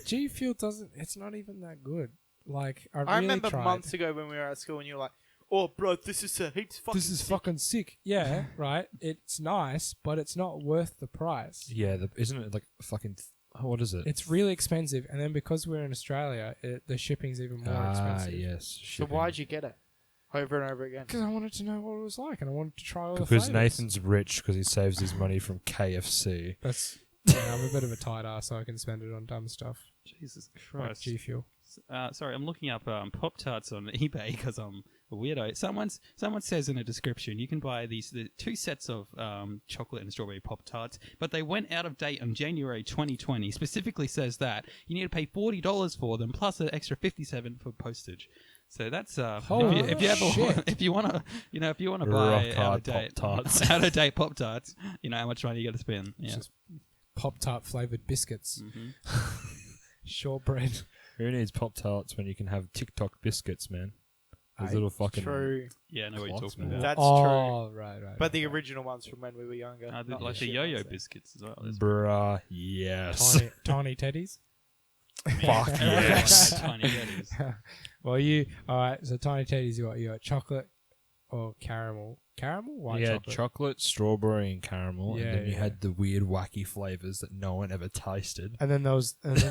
G Fuel doesn't. It's not even that good. Like I really I remember tried. months ago when we were at school and you were like, "Oh, bro, this is heaps fucking." This is sick." fucking sick. Yeah, right. It's nice, but it's not worth the price. Yeah, isn't it like fucking? What is it? It's really expensive, and then because we're in Australia, the shipping's even more expensive. yes. So why'd you get it over and over again? Because I wanted to know what it was like, and I wanted to try all the Because flavors. Nathan's rich because he saves his money from KFC. That's. Yeah, I'm a bit of a tight ass, so I can spend it on dumb stuff Jesus like Christ. G Fuel. Sorry, I'm looking up Pop Tarts on eBay because I'm a weirdo. Someone says in a description you can buy the 2 sets of chocolate and strawberry Pop Tarts, but they went out of date in January 2020. Specifically says that you need to pay $40 for them plus an extra $57 for postage. So that's Holy if you ever shit. if you want to buy Rock out hard of date Pop-Tarts. out of date Pop Tarts, you know how much money you got to spend. Yeah. Just Pop Tart flavored biscuits, Mhm. shortbread. Who needs Pop Tarts when you can have TikTok biscuits, man? Those Aye. little fucking. True. Yeah, I know what you're Clocks, talking man. about. That's Oh, right. But the original ones from when we were younger. Like not the shit yo-yo ones there. biscuits as well. There's Bruh, yes. Tiny teddies. Fuck Yeah, yes. tiny Yetis. Well, all right. So tiny teddies, you got chocolate or caramel. Caramel, white You had chocolate. chocolate, strawberry, and caramel, Yeah, and then you yeah. had the weird, wacky flavors that no one ever tasted. And then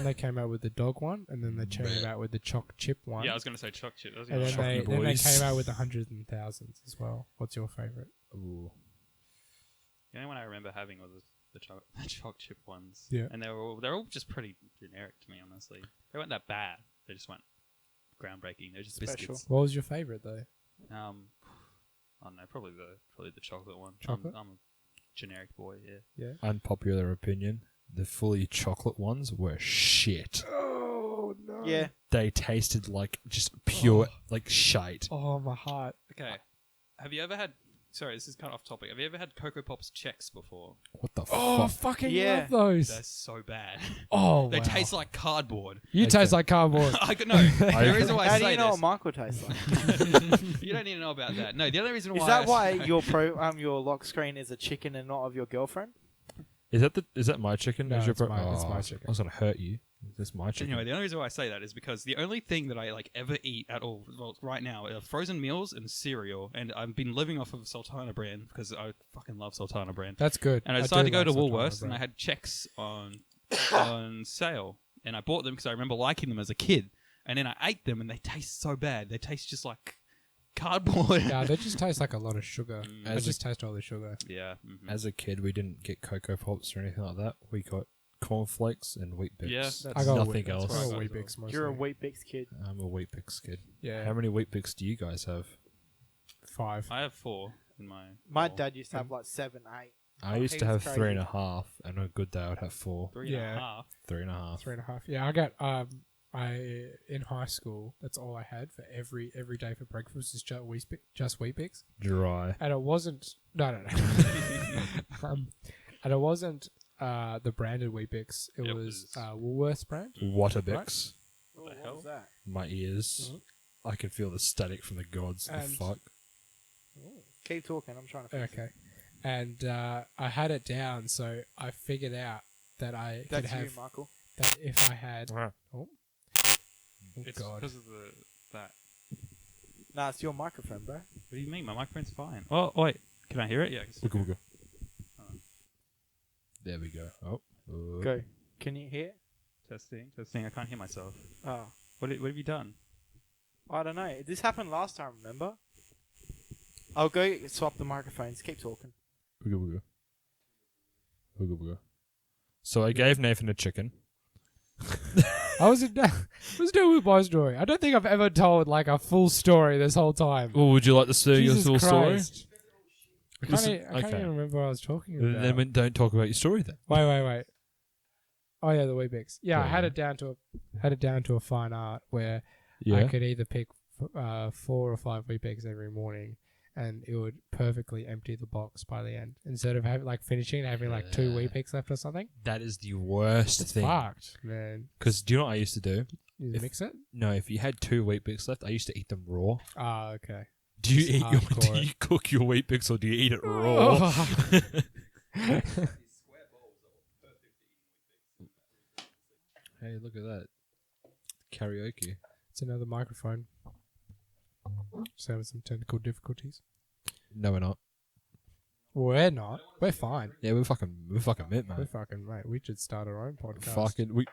they came out with the dog one, and then they came out with the choc chip one. Yeah, I was going to say choc chip. I was and gonna then say- they, Chocolate then they boys. came out with the hundreds and thousands as well. What's your favorite? Ooh. The only one I remember having was the choc chip ones. Yeah. And they're all just pretty generic to me, honestly. They weren't that bad. They just weren't groundbreaking. They're just Special. biscuits. What was your favorite though? I don't know, probably the chocolate one. Chocolate? I'm a generic boy, yeah. Unpopular opinion: the fully chocolate ones were shit. Oh no! Yeah. They tasted like just pure, like shite. Oh my heart. Okay. Have you ever had... Sorry, this is kind of off topic. Have you ever had Cocoa Pops Chex before? What the Oh, fuck? fucking Yeah. love those. They're so bad. Oh, They wow. taste like cardboard. You taste like cardboard. I could know. The reason why I How do say you know this... what Michael tastes like? You don't need to know about that. No, the other reason why... Is that why your lock screen is a chicken and not of your girlfriend? Is that my chicken? No, Is your it's my- it's my Oh, chicken. I was gonna hurt you. That's my chicken. Anyway, the only reason why I say that is because the only thing that I ever eat at all, well, right now, are frozen meals and cereal. And I've been living off of Sultana brand because I fucking love Sultana brand. That's good. And I decided to do go to like Sultana Woolworths and I brand. had Chex on sale, and I bought them because I remember liking them as a kid. And then I ate them, and they taste so bad. They taste just like cardboard. Yeah, they just taste like a lot of sugar. Mm. I As a- just taste all the sugar. Yeah. As a kid, we didn't get Cocoa Pops or anything like that. We got cornflakes and Wheat Bix. Yeah, that's- I got nothing Weet- else. I got That's what I Weet got Bix mostly. You're a Wheat Bix kid. I'm a Wheat Bix kid. Yeah. How many Wheat Bix do you guys have? 5. I have 4 in my. My bowl. dad used to have like 7, 8. I Oh, used he to was have crazy. 3.5, and on a good day I'd have 4. 3.5. Yeah. 3.5. 3.5. Yeah, I got I in high school. That's all I had for every day for breakfast is just Wheat Bix, Dry. and it wasn't no. And it wasn't the branded Wheat Bix. It It was was- Woolworths brand. Waterbix. Oh, the what hell? was that? My ears. I can feel the static from the gods. The And- fuck. Keep talking. I'm trying to fix Okay, and I had it down, so I figured out that I it. could That's you, have Michael. that if I had. Ah. Oh, It's God. because of that. Nah, it's your microphone, bro. What do you mean? My microphone's fine. Oh, wait. Can I hear it? Yeah. I can still Wooga hear wooga. There we go. Oh. Go. Can you hear? Testing. I can't hear myself. Oh, What have you done? I don't know. This happened last time, remember? I'll go swap the microphones. Keep talking. Ooga booga. So I gave Nathan a chicken. I was doing with my story. I don't think I've ever told like a full story this whole time. Well, would you like to see your Jesus full story? Christ. I can't even remember what I was talking about. Then don't talk about your story then. Wait. Oh yeah, the Weet-Bix. Yeah, I Yeah. had it down to a fine art where I could either pick 4 or 5 Weet-Bix every morning, and it would perfectly empty the box by the end. Instead of having having like 2 Weet-Bix left or something. That is the worst It's thing. fucked, man. Because do you know what I used to do? You mix it? No, if you had 2 Weet-Bix left, I used to eat them raw. Ah, okay. Do you Just do hardcore you cook your Weet-Bix or do you eat it raw? Hey, look at that. Karaoke. It's another microphone. Just having some technical difficulties. No, we're not. We're not. We're fine. Yeah, we're fucking mint, We're man. fucking mate. We should start our own podcast. Fucking we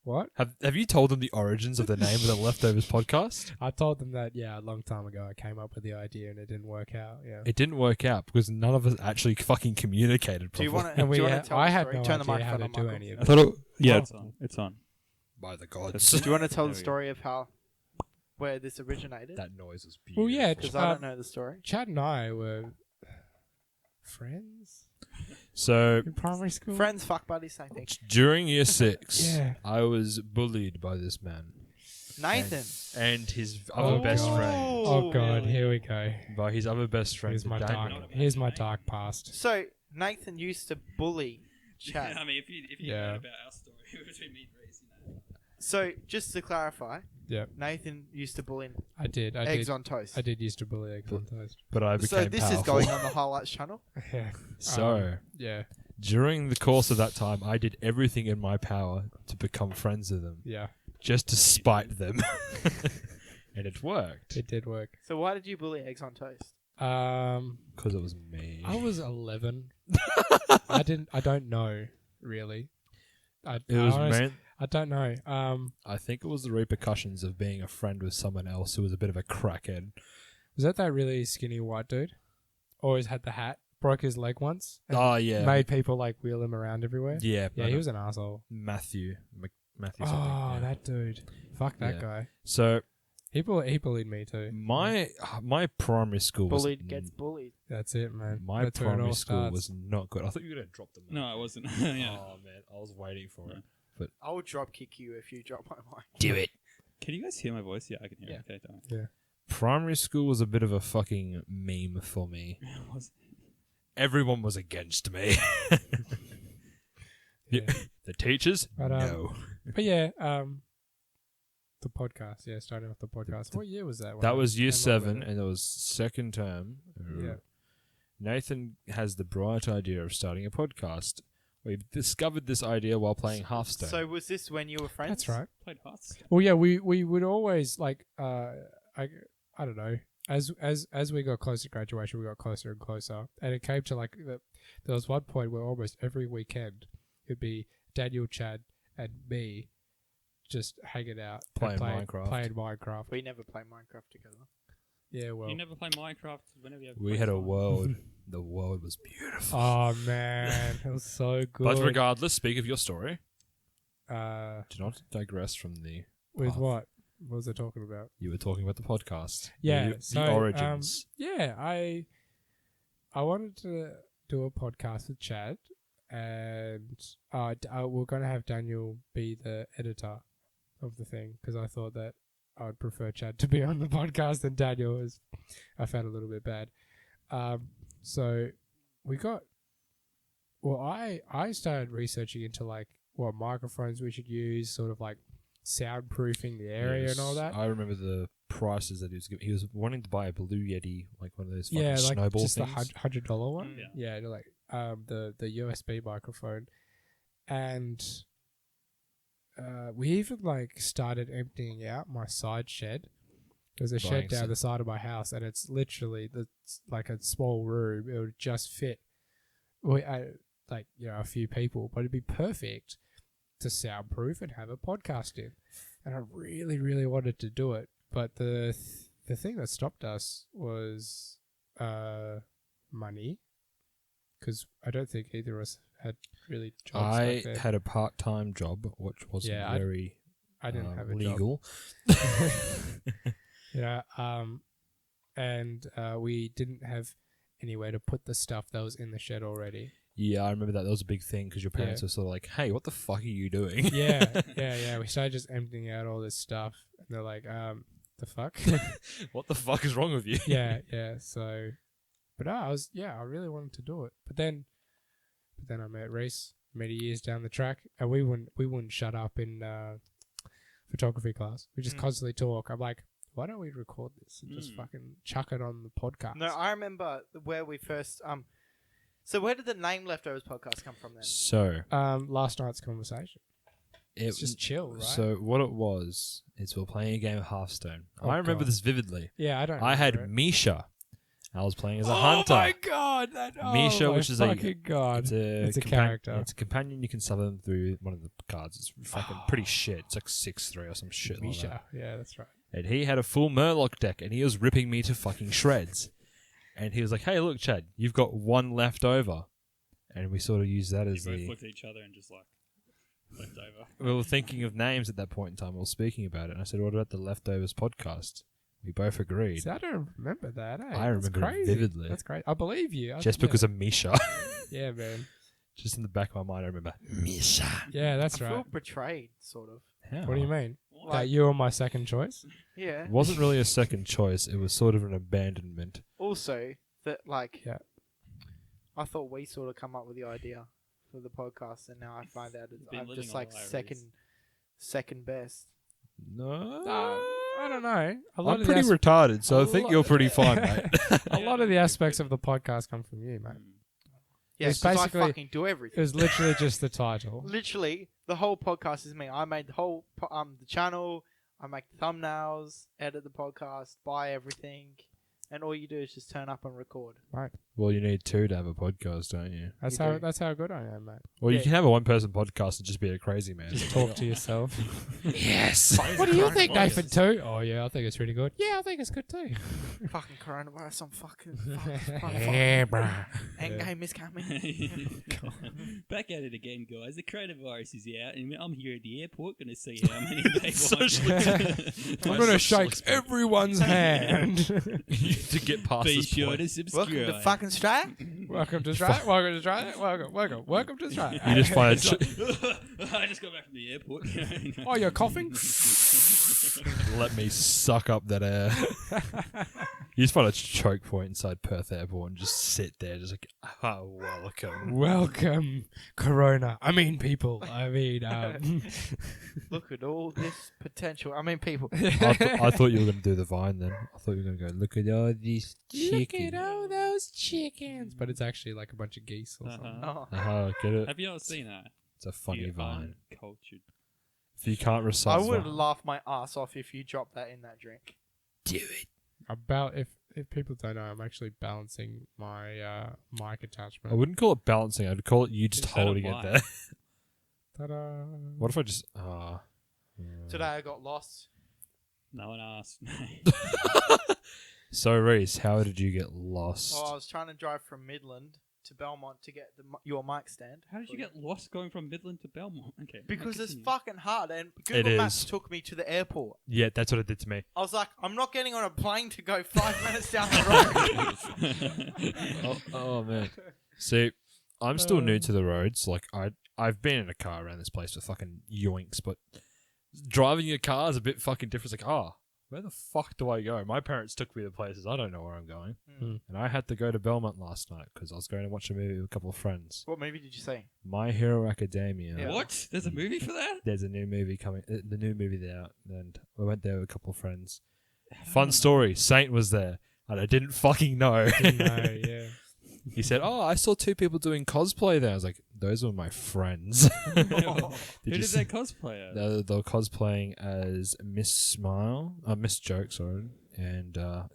What? have you told them the origins of the name of the Leftovers podcast? I told them that a long time ago. I came up with the idea and it didn't work out. Yeah. It didn't work out because none of us actually fucking communicated Do properly. you want to? And Do you we want to tell I the had story? no Turn the idea how microphone to on, do Michael. any of I it. thought it. Yeah, Oh. it's on. It's on. By the gods. Do you want to tell the There we go. story of how where this originated? That noise was beautiful. Well, yeah, Because I don't know the story. Chad and I were friends So in primary school. Friends, fuck buddies, same thing. during year 6, Yeah. I was bullied by this man Nathan. and his other Oh, best God. friend. Oh god, here we go. By his other best friend. Daniel. Here's my dark past. So Nathan used to bully Chad. I mean, if you Yeah. know about our story between me and Rhys, you know. So just to clarify, Yep, Nathan used to bully I did. eggs on toast. I did used to bully eggs on toast. But I became So this powerful. is going on the highlights channel. Yeah. So Yeah. during the course of that time, I did everything in my power to become friends with them, Yeah. just to spite them, and it worked It did work. So why did you bully eggs on toast? because it was me. I was 11. I don't know really. It was honest- man. I don't know. I think it was the repercussions of being a friend with someone else who was a bit of a crackhead. Was that really skinny white dude? Always had the hat. Broke his leg once. and Oh yeah, Made people like wheel him around everywhere. yeah. Yeah, he was an asshole. Matthew. Matthew. Oh, something, yeah. that dude. Fuck that Yeah. guy. So He bullied me too. my primary school was Bullied gets bullied. That's it, man. my That's where it primary all school starts. was not good. I thought you were gonna drop the mic. No, I wasn't. Yeah. Oh man, I was waiting for it. I will drop kick you if you drop my mic. Do it. Can you guys hear my voice? Yeah, I can hear. Yeah. It. Okay, don't worry. Primary school was a bit of a fucking meme for me. Was- Everyone was against me. Yeah. The teachers, But, no. But yeah, the podcast. Yeah, starting off the podcast. What year was that? when That I was year came up 7, with it? and it was second term. Yeah. Nathan has the bright idea of starting a podcast. We've discovered this idea while playing Hearthstone. So was this when you were friends? That's right. Played Hearthstone. Well, yeah, we would always like I don't know. As we got closer to graduation, we got closer and closer, and it came to like there was one point where almost every weekend it'd be Daniel, Chad, and me just hanging out and Playing Minecraft. Playing Minecraft. We never play Minecraft together. Yeah, well. You never play Minecraft whenever you have. we friends had a on? world. The world was beautiful. Oh man, it was so good. But regardless, speak of your story. Uh, Do not digress from the. with path. what? What was I talking about? You were talking about the podcast. Yeah, The so, origins. Yeah, I wanted to do a podcast with Chad, and we're going to have Daniel be the editor of the thing because I thought that I would prefer Chad to be on the podcast than Daniel. I found a little bit bad. So we got. Well, I started researching into like what microphones we should use, sort of like soundproofing the area Yes. and all that. I remember the prices that he was giving. He was wanting to buy a Blue Yeti, like one of those fucking Yeah, like snowball just things. the $100 one. Mm. Yeah, like the USB microphone, and we even like started emptying out my side shed. There's a Buying shed down some- the side of my house, and it's literally like a small room. It would just fit. like a few people, but it'd be perfect to soundproof and have a podcast in. And I really, really wanted to do it, but the thing that stopped us was money, because I don't think either of us had really jobs I back then. had a part-time job, which wasn't Yeah, very I didn't have a legal. job. And we didn't have anywhere to put the stuff that was in the shed already. Yeah, I remember that. That was a big thing because your parents Yeah. were sort of like, "Hey, what the fuck are you doing?" yeah. We started just emptying out all this stuff, and they're like, the fuck? What the fuck is wrong with you? yeah. So, but I really wanted to do it. But then I met Rhys many years down the track, and we wouldn't shut up in photography class. We just constantly talk. I'm like, why don't we record this and just fucking chuck it on the podcast? No, I remember where we first. So where did the name Leftovers podcast come from then? So Last night's conversation. It's just chill, right? So what it was is we were playing a game of Hearthstone. I remember God. this vividly. Yeah, I don't. I had remember it. Misha. I was playing as a hunter. Oh my god! Misha, my which is fucking god. It's a character. It's a companion. You can summon through one of the cards. It's fucking pretty shit. It's like 6/3 or some shit like Misha. that. Yeah, that's right. And he had a full Murloc deck, and he was ripping me to fucking shreds. And he was like, "Hey, look, Chad, you've got one left over." And we sort of used that as You both the. looked at each other and just like left over. We were thinking of names at that point in time. We were speaking about it, and I said, "What about the Leftovers podcast?" We both agreed. See, I don't remember that. Eh? I That's remember it crazy. vividly. That's great. I believe you. Just because of Misha. Yeah, man. Just in the back of my mind, I remember. Misha. Yeah, that's I feel right. betrayed, sort of. How? What do you mean? Like- That you were my second choice? Yeah. It wasn't really a second choice. It was sort of an abandonment. Also, that like, Yeah. I thought we sort of come up with the idea for the podcast, and now I find out Been I'm living just a like lie, second best. No. I don't know. A lot I'm of pretty the retarded, so a I think lot- you're pretty fine, mate. a lot of the aspects of the podcast come from you, mate. Yeah, It's 'cause I basically- fucking do It everything. was literally just the title. Literally, the whole podcast is me. I made the whole the channel. I make the thumbnails, edit the podcast, buy everything, and all you do is just turn up and record. Well, you need two to have a podcast, don't you? That's You how do. that's how good I am, mate. Well, you Yeah. can have a one-person podcast and just be a crazy man. Just talk to yourself. Yes. What do you think, Nathan? Too? Oh yeah, I think it's really good. Yeah, I think it's good too. Fucking coronavirus, I'm fucking. Yeah, bruh. Endgame is coming. Back at it again, guys. The coronavirus is out, and I'm here at the airport going to see how many people I'm gonna shake everyone's hand. to get past Be this sure point. to subscribe. Welcome to fucking Australia. Welcome to Australia. Welcome to Australia. Welcome to Australia. You just find I just got back from the airport. Oh, you're coughing? let me suck up that air. You just find a choke point inside Perth Airport and just sit there, just like, oh, welcome. Welcome, Corona. I mean, people. Look at all this potential. I mean, people. I thought you were going to do the Vine then. I thought you were going to go, look at all these Look chickens. at all those chickens. But it's actually like a bunch of geese or something. Oh. Get it? Have you ever seen that? It's a funny You Vine. uncultured. If you can't I recite would Vine- laugh my ass off if you dropped that in that drink. Do it. About if people don't know, I'm actually balancing my mic attachment. I wouldn't call it balancing. I'd call it you just Instead of holding it mine. there. Ta-da. What if I just... Today I got lost. No one asked. So, Rhys, how did you get lost? Oh, I was trying to drive from Midland to Belmont to get your mic stand. How did you get lost going from Midland to Belmont? Okay. Because it's continue. fucking hard, and It Google Maps is. took me to the airport. Yeah, that's what it did to me. I was like, I'm not getting on a plane to go 5 minutes down the road. Oh, man. See, I'm still new to the roads. Like, I've been in a car around this place for fucking yoinks, but driving a car is a bit fucking different. It's like, where the fuck do I go? My parents took me to places. I don't know where I'm going. And I had to go to Belmont last night because I was going to watch a movie with a couple of friends. What movie did you see? My Hero Academia. Yeah. What? There's a movie for that? There's a new movie coming. The new movie there, and we went there with a couple of friends. Fun story. Saint was there, and I didn't fucking know. No, yeah. He said, I saw two people doing cosplay there. I was like, those were my friends. Who did they cosplay as? They were cosplaying as Miss Joke, sorry, and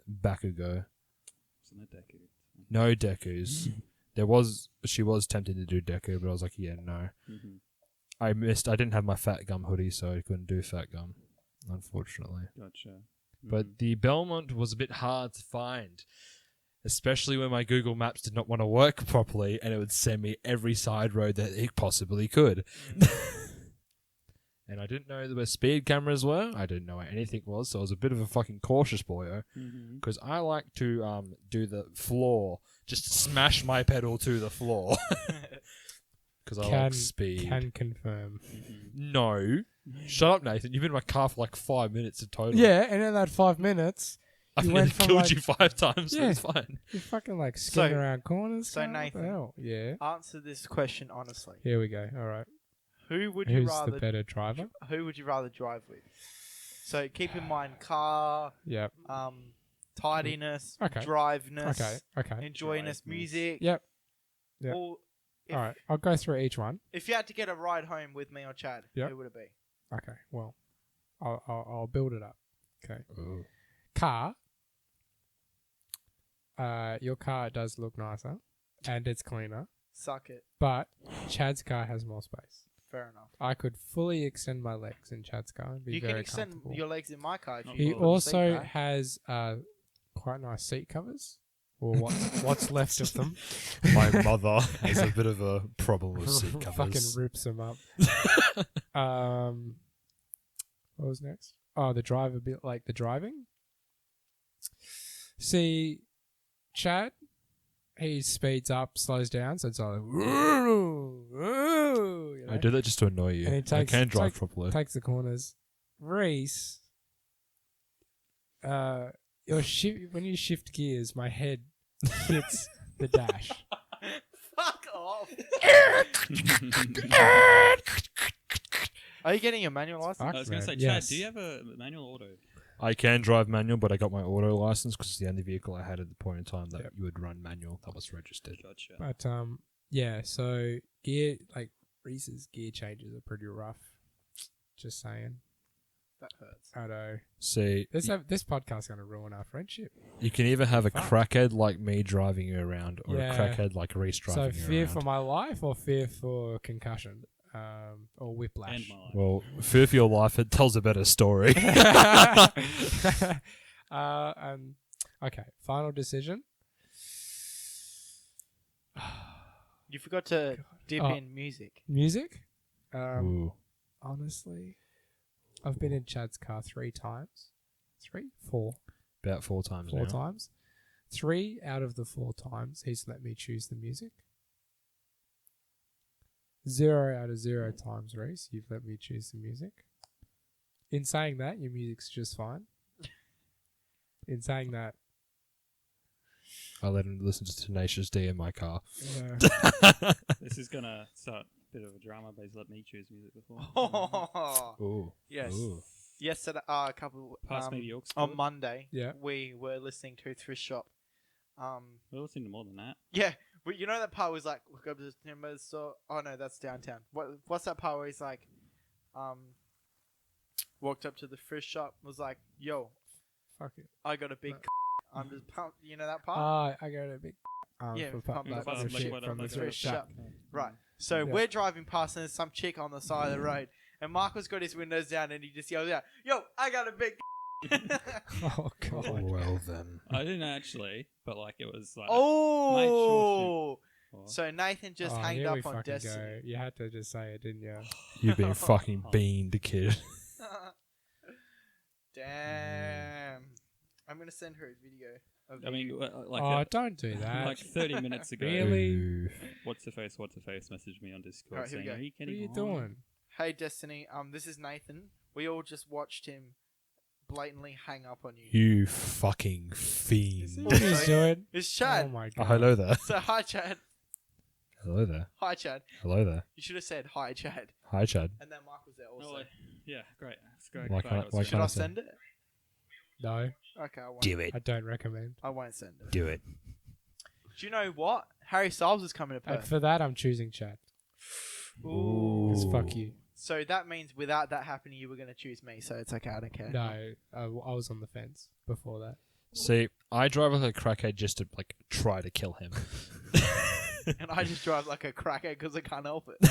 Bakugo. Wasn't it Deku? No Dekus. she was tempted to do Deku, but I was like, yeah, no. Mm-hmm. I didn't have my Fat Gum hoodie, so I couldn't do Fat Gum, unfortunately. Gotcha. But the Belmont was a bit hard to find, especially when my Google Maps did not want to work properly, and it would send me every side road that it possibly could. And I didn't know where speed cameras were. I didn't know where anything was, so I was a bit of a fucking cautious boyo. Because I like to do the floor, just smash my pedal to the floor. Because I like speed. Can confirm. No. Shut up, Nathan. You've been in my car for like 5 minutes in total. Yeah, and in that 5 minutes, I've you nearly went from killed like, you 5 times, so Yeah. it's fine. you fucking like skimming So- around corners. so What the Nathan- hell? Yeah. Answer this question honestly. Here we go. All right. Who would you Who's rather? the better driver? Who would you rather drive with? So keep in mind car, Yep. tidiness, Okay. driveness, Okay. enjoyness, Driveness. music. Yep. Yep. All, if, All right. I'll go through each one. if you had to get a ride home with me or Chad, Yep. who would it be? Okay. Well, I'll build it up. Okay. Ooh. Car. Your car does look nicer, and it's cleaner. Suck it. But Chad's car has more space. Fair enough. I could fully extend my legs in Chad's car and be You very can extend comfortable. your legs in my car. If you He put the also seat back. has quite nice seat covers, or what's left of them. My mother has a bit of a problem with seat Fucking covers. rips them up. What was next? Oh, the driver bit, like the driving. See, Chad, he speeds up, slows down, so it's like, you know, I do that just to annoy you. And he takes- I can drive take- properly. takes the corners. Rhys, when you shift gears, my head hits the dash. Fuck off. Are you getting your manual license? Fuck, I was going to say, man. Chad, Yes. do you have a manual auto? I can drive manual, but I got my auto license because it's the only vehicle I had at the point in time that Yep. you would run manual that was registered. Gotcha. But yeah. So gear, like Rhys's gear changes are pretty rough. Just saying. That hurts. I know. See, This podcast's gonna ruin our friendship. you can either have a Fuck. crackhead like me driving you around or Yeah. a crackhead like Rhys So driving you fear around. for my life or fear for concussion, or And whiplash. my life. Well, fear for your life, it tells a better story. Okay. Final decision. You forgot to dip Oh. in music. Music. Ooh. Honestly, I've been in Chad's car 3 times. 4 About 4 times now. times. 3 out of the 4 times he's let me choose the music. 0 out of 0 times, Rhys, you've let me choose the music. In saying that, your music's just fine. In saying that, I let him listen to Tenacious D in my car. This is going to start a bit of a drama, but he's let me choose music before. Ooh. Yes. Ooh. Yesterday, a couple Pass me the aux on cord. Monday, Yeah. we were listening to Thrift Shop. We're listening to more than that. Yeah, but you know that part was like, look up to the timber store. Oh no, that's downtown. What's that part where he's like, walked up to the thrift shop, was like, yo, fuck it. I got a big. No. I'm just pumped. You know that part? I got a big Yeah, for pump that that other like shit what from the like thrift thrift shop. shop. Right. So Yeah. we're driving past and there's some chick on the side of the road, and Marco's got his windows down and he just yells out, "Yo, I got a big." Oh god. Well then. I didn't actually, but like it was like. Oh. Or- So Nathan just Oh, hanged here we up on fucking Destiny. go. You had to just say it, didn't you? You've been fucking beaned, kid. Damn. I'm gonna send her a video of I mean, you. like, Oh, don't do that. like 30 minutes ago, Really? Ooh. What's the face messaged me on Discord Alright, here we saying, go. "Are you What are getting you on?" doing? Hey Destiny, this is Nathan. We all just watched him blatantly hang up on you. You fucking fiend. What are you doing? It's Oh Chad. my Oh, god. hello there. So hi Chad. Hello there. Hi Chad. Hello there. You should have said hi Chad. Hi, Chad. And then Mark was there Oh, also. yeah, great. It's great. Why Glad can't- was why there. Should can't I I say- send it? No, Okay, I won't. Do it. I don't recommend. I won't send it. Do it. Do you know what? Harry Styles is coming to And Perth. for that, I'm choosing Chad. Ooh. 'Cause fuck you. So that means without that happening, you were going to choose me. So it's okay. I don't care. No, I was on the fence before that. See, I drive like a crackhead just to like try to kill him. and I just drive like a crackhead because I can't help it.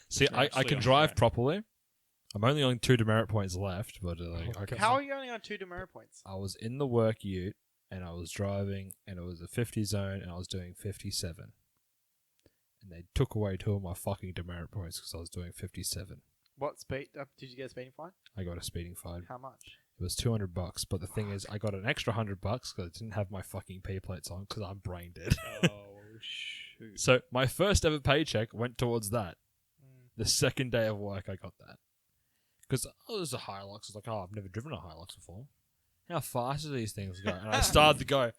See, I actually can on drive track. properly. I'm only on 2 demerit points left, but How are you only on 2 demerit points? I was in the work ute and I was driving and it was a 50 zone and I was doing 57. And they took away 2 of my fucking demerit points because I was doing 57. What speed? Did you get a speeding fine? I got a speeding fine. How much? It was $200, but the thing is, I got an extra $100 because I didn't have my fucking P plates on because I'm brain dead. Oh shoot! So my first ever paycheck went towards that. Mm. The second day of work, I got that. Because there's a Hilux. I was like, oh, I've never driven a Hilux before. How fast do these things go? And I started to go,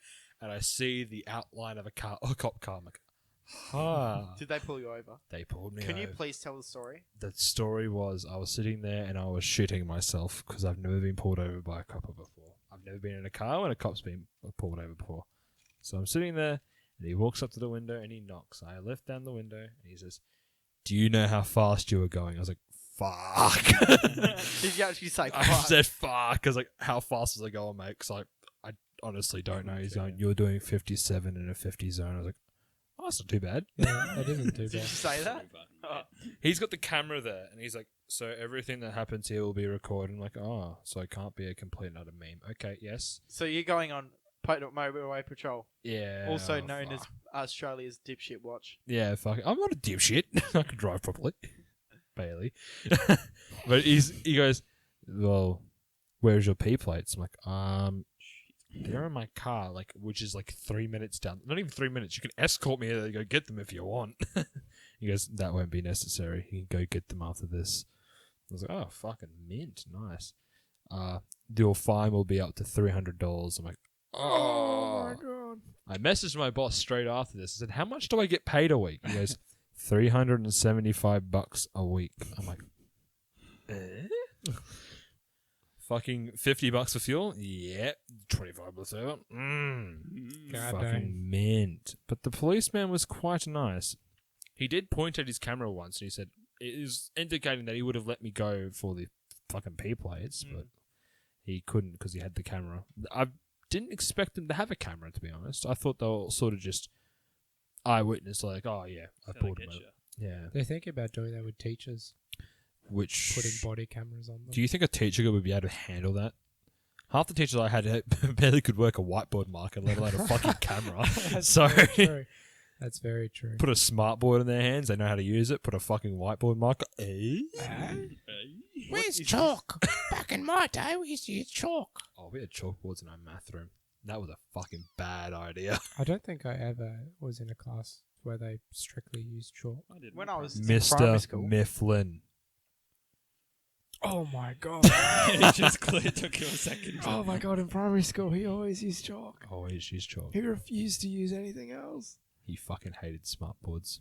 and I see the outline of a cop car. I'm like, Did they pull you over? They pulled me Can you over. please tell the story? The story was I was sitting there and I was shitting myself because I've never been pulled over by a cop before. I've never been in a car when a cop's been pulled over before. So I'm sitting there and he walks up to the window and he knocks. I lift down the window and he says, "Do you know how fast you were going?" I was like, "Fuck." Did you actually say I fuck? said, "Fuck." I was like, "How fast was I going, mate?" Because I honestly don't know. He's going, "You're doing 57 in a 50 zone." I was like, "Oh, that's not too bad." Yeah, that isn't too Did you bad. say that? Oh. He's got the camera there, and he's like, "So everything that happens here will be recorded." I'm like, "Oh, so I can't be a complete and utter meme." Okay, yes. So you're going on Motorway Patrol, Yeah. also oh, known as fuck. Australia's dipshit watch. Yeah, fuck it. I'm not a dipshit. I can drive properly. Bailey. But he goes, "Well, where's your P plates?" I'm like, they're in my car, which is 3 minutes down. Not even 3 minutes. You can escort me there to go get them if you want. He goes, "That won't be necessary. You can go get them after this." I was like, "Oh, fucking mint. Nice. Your fine will be up to $300. I'm like, "Oh my God." I messaged my boss straight after this. I said, "How much do I get paid a week?" He goes, $375 a week. I'm like, fucking $50 for fuel? Yep. 25 for service. God Fucking dang. mint. But the policeman was quite nice. He did point at his camera once and he said, it is indicating that he would have let me go for the fucking P plates, but he couldn't because he had the camera. I didn't expect him to have a camera, to be honest. I thought they were sort of just eyewitness, oh yeah, I pulled him over. Yeah. They're thinking about doing that with teachers, Which putting body cameras on them. do you think a teacher would be able to handle that? Half the teachers I had barely could work a whiteboard marker, let alone a fucking camera. So Very true. That's very true. put a smartboard in their hands, they know how to use it. Put a fucking whiteboard marker. Where's chalk? Back in my day, we used to use chalk. Oh, we had chalkboards in our math room. That was a fucking bad idea. I don't think I ever was in a class where they strictly used chalk. I did When I was in primary Mr. school, Mifflin. Oh my god. it just took you a second. Oh my god, in primary school he always used chalk. Always use chalk. He refused to use anything else. He fucking hated smartboards.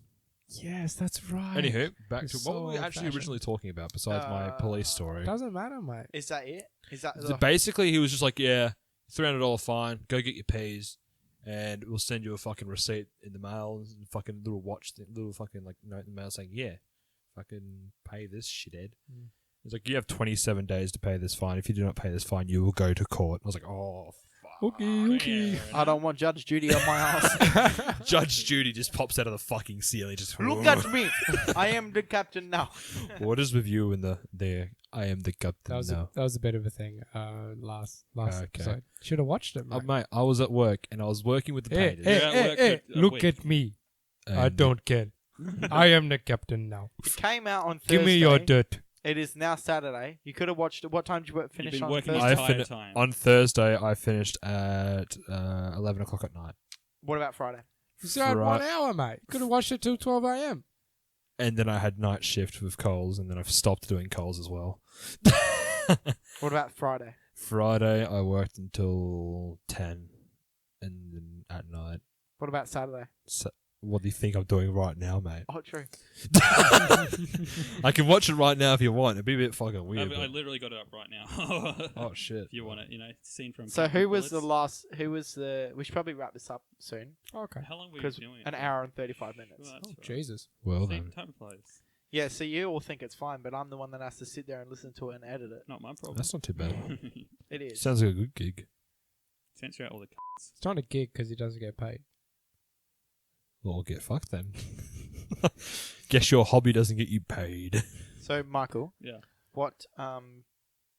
Yes, that's right. Anywho, back to It's what were we so actually old-fashioned. originally talking about besides my police story? Doesn't matter, mate. is that it? Is that So basically, he was just like, "Yeah, $300 fine. Go get your P's, and we'll send you a fucking receipt in the mail, and fucking little watch, little fucking note in the mail saying, yeah, fucking pay this shithead." He's like, "You have 27 days to pay this fine. If you do not pay this fine, you will go to court." I was like, "Oh, fuck." Okay. I don't want Judge Judy on my ass. Judge Judy just pops out of the fucking ceiling. Just Look at me. I am the captain now. What is with you and the I am the captain now. That was a bit of a thing last Okay. episode. Should have watched it, mate. Mate, I was at work and I was working with the Hey, painters. hey, You're at hey, work hey, for a look week. at me. I and don't care. I am the captain now. It came out on Thursday. Give me your dirt. It is now Saturday. You could have watched it. What time did you You've finish been on working Thursday? the I entire fin- time. On Thursday, I finished at 11 o'clock at night. What about Friday? You still had Right. 1 hour, mate. Could have watched it till 12 a.m. And then I had night shift with Coles, and then I've stopped doing Coles as well. What about Friday? Friday, I worked until 10, and then at night. What about Saturday? So, what do you think I'm doing right now, mate? Oh, true. I can watch it right now if you want. It'd be a bit fucking weird. I but- literally got it up right now. Oh, shit. If you want it, scene from. So Captain who was the Bullets. last? Who was the? We should probably wrap this up soon Okay. How long were you because doing it? an hour and 35 minutes. Well, that's Oh, right. Jesus. Well, See, then. time flies. Yeah. So you all think it's fine, but I'm the one that has to sit there and listen to it and edit it. Not my problem. That's not too bad. It is. Sounds like a good gig. Censor out all the. It's not a gig because he doesn't get paid. Well, get fucked then. Guess your hobby doesn't get you paid. So, Michael, Yeah. what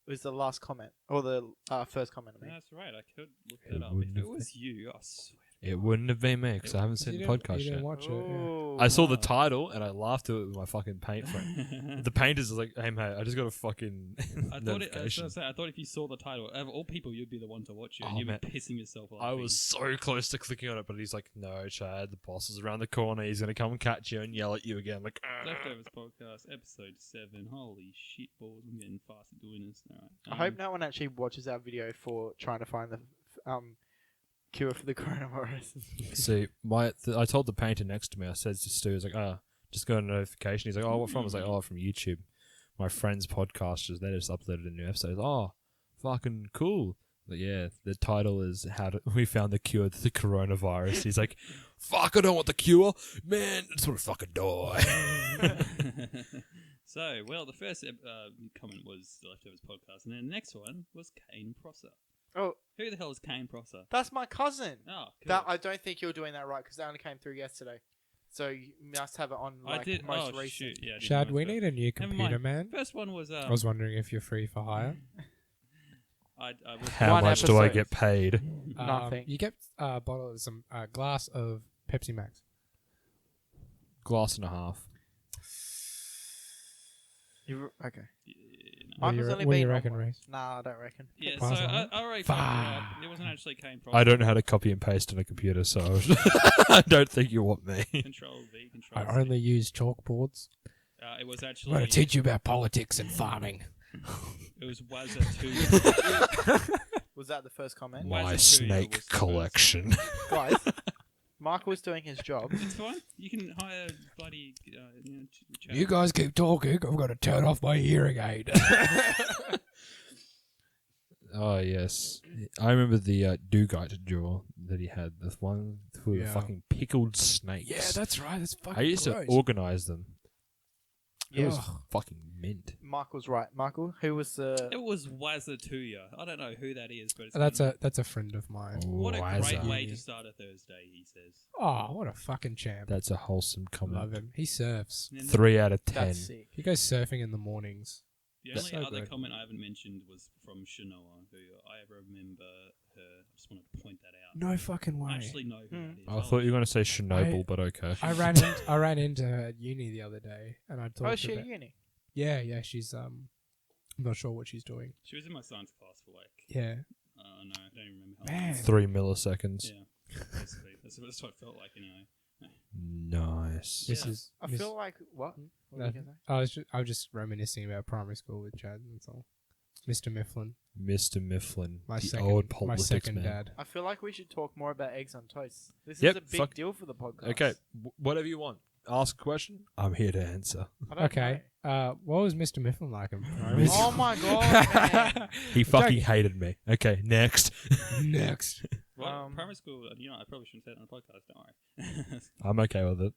was the last comment or the first comment? I mean, That's right. I could look It that up. wouldn't If it have was you, I swear. It wouldn't have been me because I haven't seen the podcast You yet. didn't watch it. Yeah. Ooh, I saw the wow. title and I laughed at it with my fucking paint frame. The painter's like, "Hey mate, I just got a fucking I notification." thought if you saw the title, of all people, you'd be the one to watch it, and Oh, you'd man. be pissing yourself off. I was so close to clicking on it, but he's like, "No, Chad, the boss is around the corner. He's gonna come and catch you and yell at you again." Like, Leftovers podcast, episode 7. Holy shit balls! I'm getting fast at doing this. All right. I hope no one actually watches our video for trying to find the cure for the coronavirus. See, I told the painter next to me. I said to Stu, "I was like, just got a notification." He's like, "Oh, what from?" I was like, "Oh, from YouTube. My friend's podcasters. They just uploaded a new episode." Oh, fucking cool. But yeah, the title is we found the cure to the coronavirus. He's like, "Fuck, I don't want the cure, man. I just want to fucking die." So, well, the first comment was the Leftovers podcast, and then the next one was Kane Prosser. Oh, Who the hell is Kane Prosser? that's my cousin. Oh, cool. That I don't think you're doing that right because that only came through yesterday. So you must have it on I like did. most Oh recent. shoot! Yeah. I did Chad, know we first. need a new Never computer, mind. man. First one was. I was wondering if you're free for hire. I was How One much do I episode. get paid? Nothing. You get a bottle of some glass of Pepsi Max. Glass and a half. Okay. Yeah, What do Michael's you, only what do you been on reckon, one. Rhys? Nah, I don't reckon. yeah, so Pass on. I already fucked it up. It wasn't actually Kane Prosser. I don't know how to copy and paste on a computer, so I don't think you want me. Control V, Control I C. only use chalkboards. It was I'm actually. going to teach you about politics and farming. It was Wazza 2. Was that the first comment? Why My is it two? Yeah, snake what's the collection. Guys, Michael's doing his job. It's fine. You can hire bloody. Chad. You guys keep talking. I've got to turn off my hearing aid. Oh yes, I remember the Dugite drawer that he had. The one with the Yeah. fucking pickled snakes. Yeah, that's right. That's fucking I used gross. to organize them. It was Ugh. fucking mint. Michael's right. Michael, who was the? It was Wazza 2. I don't know who that is, but it's That's a friend of mine. What a great Wazza. way to start a Thursday, he says. Oh, what a fucking champ. That's a wholesome comment. Love him. He surfs. And then 3 out of 10. That's sick. He goes surfing in the mornings. The That's only so other good. comment I haven't mentioned was from Shanoa, who I remember her. I just want to point that out. No fucking way. I actually know who that is. I thought you were going to say Chernobyl, but okay. I ran into her at uni the other day, and I talked Oh, is she about. at uni? Yeah, she's I'm not sure what she's doing. She was in my science class for like, Yeah, no, I don't even remember how Man. long. 3 milliseconds. Yeah, basically. That's what it felt like anyway. Nice. this Yeah. is. I Miss- feel like what? What were you gonna say? I was just reminiscing about primary school with Chad. That's all. Mr. Mifflin, Mr. Mifflin, my the second, old my politics second man. dad. I feel like we should talk more about eggs on toast. This Yep, is a big fuck- deal for the podcast. Okay, whatever you want. Ask a question. I'm here to answer. I don't Okay, what was Mr. Mifflin like in primary know. school? Oh my god, man. He fucking joking. hated me. Okay, next. Next. Well, Um, primary school, I probably shouldn't say it on the podcast, don't worry. I'm okay with it.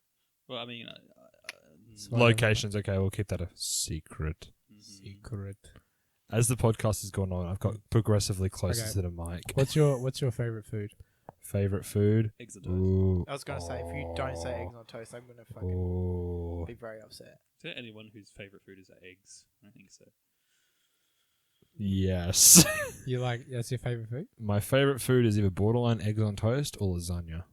Well, I mean, Whatever. Locations, okay, we'll keep that a secret. Secret. As the podcast has gone on, I've got progressively closer Okay. to the mic. What's your favorite food? Favorite food? Exit toast. Ooh. I was gonna say if you don't say eggs on toast, I'm gonna fucking Oh. be very upset. Is there anyone whose favourite food is eggs? I don't think so. Yes. You like that's your favorite food? My favorite food is either borderline eggs on toast or lasagna.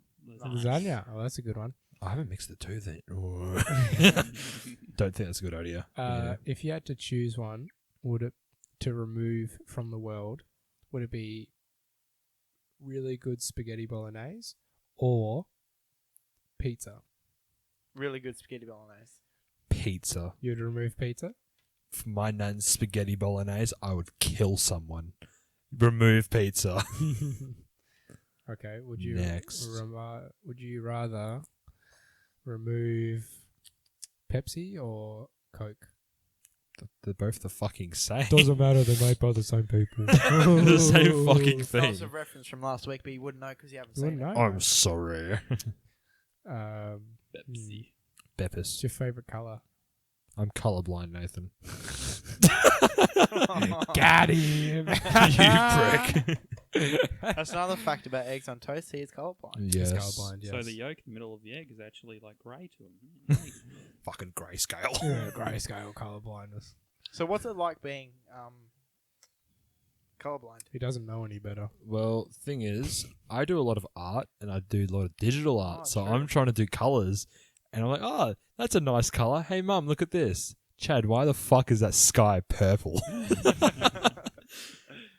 Lasagna. Oh, that's a good one. I haven't mixed the two then. Don't think that's a good idea. Yeah. If you had to choose one, would it to remove from the world? Would it be really good spaghetti bolognese or pizza? Really good spaghetti bolognese. Pizza. You'd remove pizza? For my nan's spaghetti bolognese, I would kill someone. Remove pizza. Okay. Would you Next. would you rather remove Pepsi or Coke? They're both the fucking same. Doesn't matter. They're made by the same people. The same fucking That thing. was a reference from last week, but you wouldn't know because you haven't You seen wouldn't it. know. I'm sorry. Um, Pepsi. Beppis. what's your favorite color? I'm colorblind, Nathan. Got him. You prick. That's another fact about eggs on toast. He is colorblind. Yes. Colorblind, yes. So the yolk in the middle of the egg is actually like grey to him. Fucking grayscale. Yeah, grayscale colorblindness. So what's it like being colorblind? He doesn't know any better. Well, thing is, I do a lot of art and I do a lot of digital art. Oh, so true. I'm trying to do colors, and I'm like, oh, that's a nice color. Hey, mum, look at this. Chad, why the fuck is that sky purple?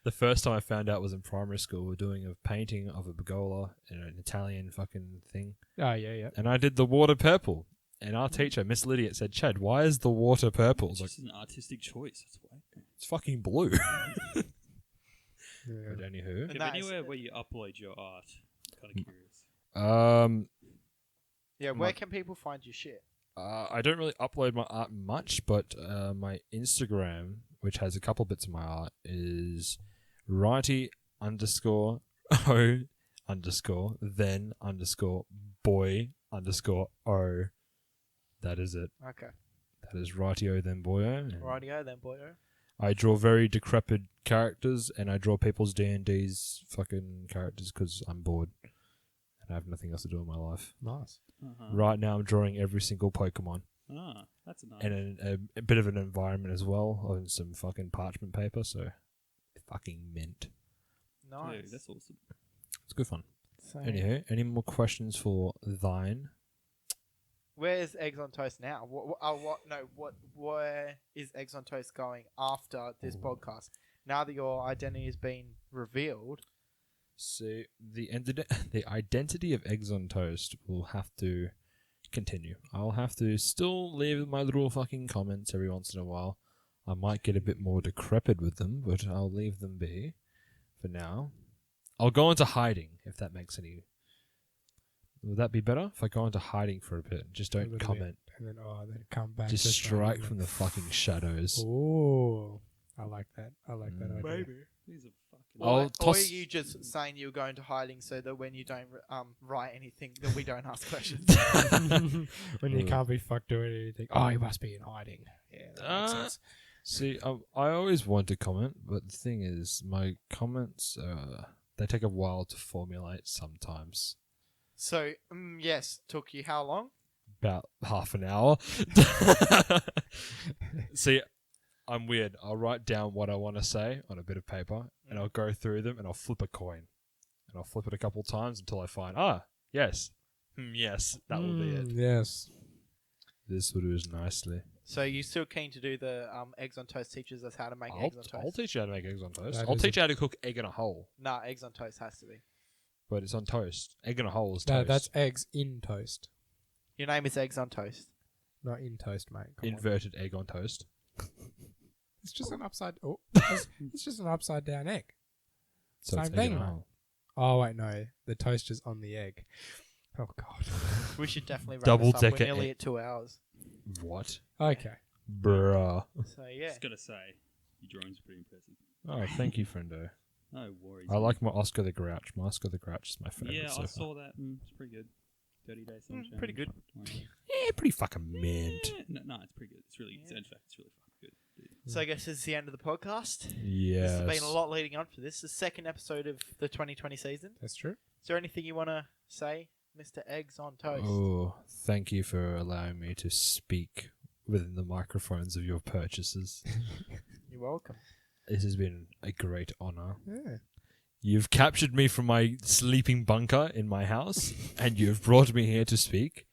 The first time I found out was in primary school. We're doing a painting of a pergola in an Italian fucking thing, Oh, yeah. and I did the water purple. And our teacher, Miss Lydia, said, Chad, why is the water purple? I was It's like, just an artistic choice. That's why. it's fucking blue. Yeah. But anywho. Do you have Nice. anywhere where you upload your art? Kind of curious. Yeah, My- where can people find your shit? I don't really upload my art much, but my Instagram, which has a couple bits of my art, is righty__then_boy_o. That is it. Okay. That is rightio then boyo. And Rightio then, boyo. I draw very decrepit characters, and I draw people's D&D's fucking characters because I'm bored and I have nothing else to do in my life. Nice. Uh-huh. Right now, I'm drawing every single Pokemon. Ah, that's a nice. And a bit of an environment as well on some fucking parchment paper, so fucking mint. Nice. Dude, that's awesome. It's good fun. So, Anywho, any more questions for thine? where's Eggs on Toast now? Where is Eggs on Toast going after this podcast? Now that your identity has been revealed, So the identity of Eggs on Toast will have to continue. I'll have to still leave my little fucking comments every once in a while. I might get a bit more decrepit with them, but I'll leave them be for now. I'll go into hiding, if that makes any... Would that be better? If I go into hiding for a bit and just A don't little comment? And then, then come back. Just strike from the fucking shadows. Oh, I like that. I like that idea. These are fucking. I'll or are toss- you just saying you're going to hiding so that when you don't write anything, that we don't ask questions? When you can't be fucked doing anything. Oh, you must be in hiding. Yeah, that makes sense. See, I always want to comment, but the thing is, my comments, they take a while to formulate sometimes. So, yes, took you how long? About half an hour. See, I'm weird. I'll write down what I want to say on a bit of paper, and I'll go through them, and I'll flip a coin. And I'll flip it a couple times until I find, yes. Yes, that will be it. Yes. This will do it nicely. So you still keen to do the Eggs on Toast teaches us how to make eggs on I'll toast? teach you how to make eggs on toast. That I'll is teach you how to cook egg in a hole, Nah, eggs on toast has to be. but it's on toast. Egg in a hole is No, toast. that's eggs in toast. Your name is Eggs on Toast. Not in toast, mate. Come on. Inverted egg on toast. It's just an upside. Oh, it's just an upside down egg. So Same it's egg thing, in a mate. hole. Oh wait, no, the toast is on the egg. Oh god. We should definitely wrap Double this up. We're decker nearly egg. at 2 hours. What? Okay. Bruh. So yeah. Just gonna say, your drawings are pretty impressive. Oh, thank you, friendo. No worries. I like my Oscar the Grouch. My Oscar the Grouch is my favorite. Yeah, so I far. saw that. It's pretty good. 30 Days Sunshine. pretty good. Yeah, pretty fucking mint. No, it's pretty good. It's really. In fact, it's really fucking good. Dude. So I guess this is the end of the podcast. Yes. This has been a lot leading up to this. The second episode of the 2020 season. That's true. Is there anything you want to say, Mr. Eggs on Toast? Oh, thank you for allowing me to speak within the microphones of your purchases. You're welcome. This has been a great honor. Yeah. You've captured me from my sleeping bunker in my house, and you've brought me here to speak,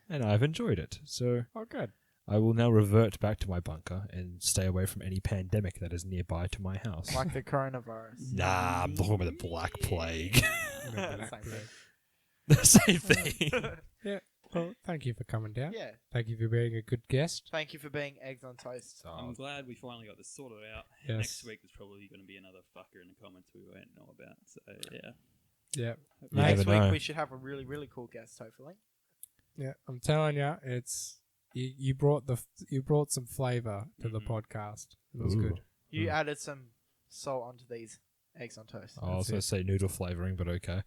and I've enjoyed it. So Oh, good. I will now revert back to my bunker and stay away from any pandemic that is nearby to my house. Like the coronavirus. Nah, I'm talking about the Black Plague. Same thing. The same thing. Yeah. Well, thank you for coming down. Yeah. Thank you for being a good guest. Thank you for being Eggs on Toast. I'm glad we finally got this sorted out. Yes. Next week there's probably going to be another fucker in the comments we won't know about. So yeah. Yeah. You Next never week know. we should have a really, really cool guest, hopefully. Yeah. I'm telling you, it's you brought some flavor to the podcast. It was Ooh. good. You added some salt onto these Eggs on Toast. I was That's going it. to say noodle flavoring, but okay.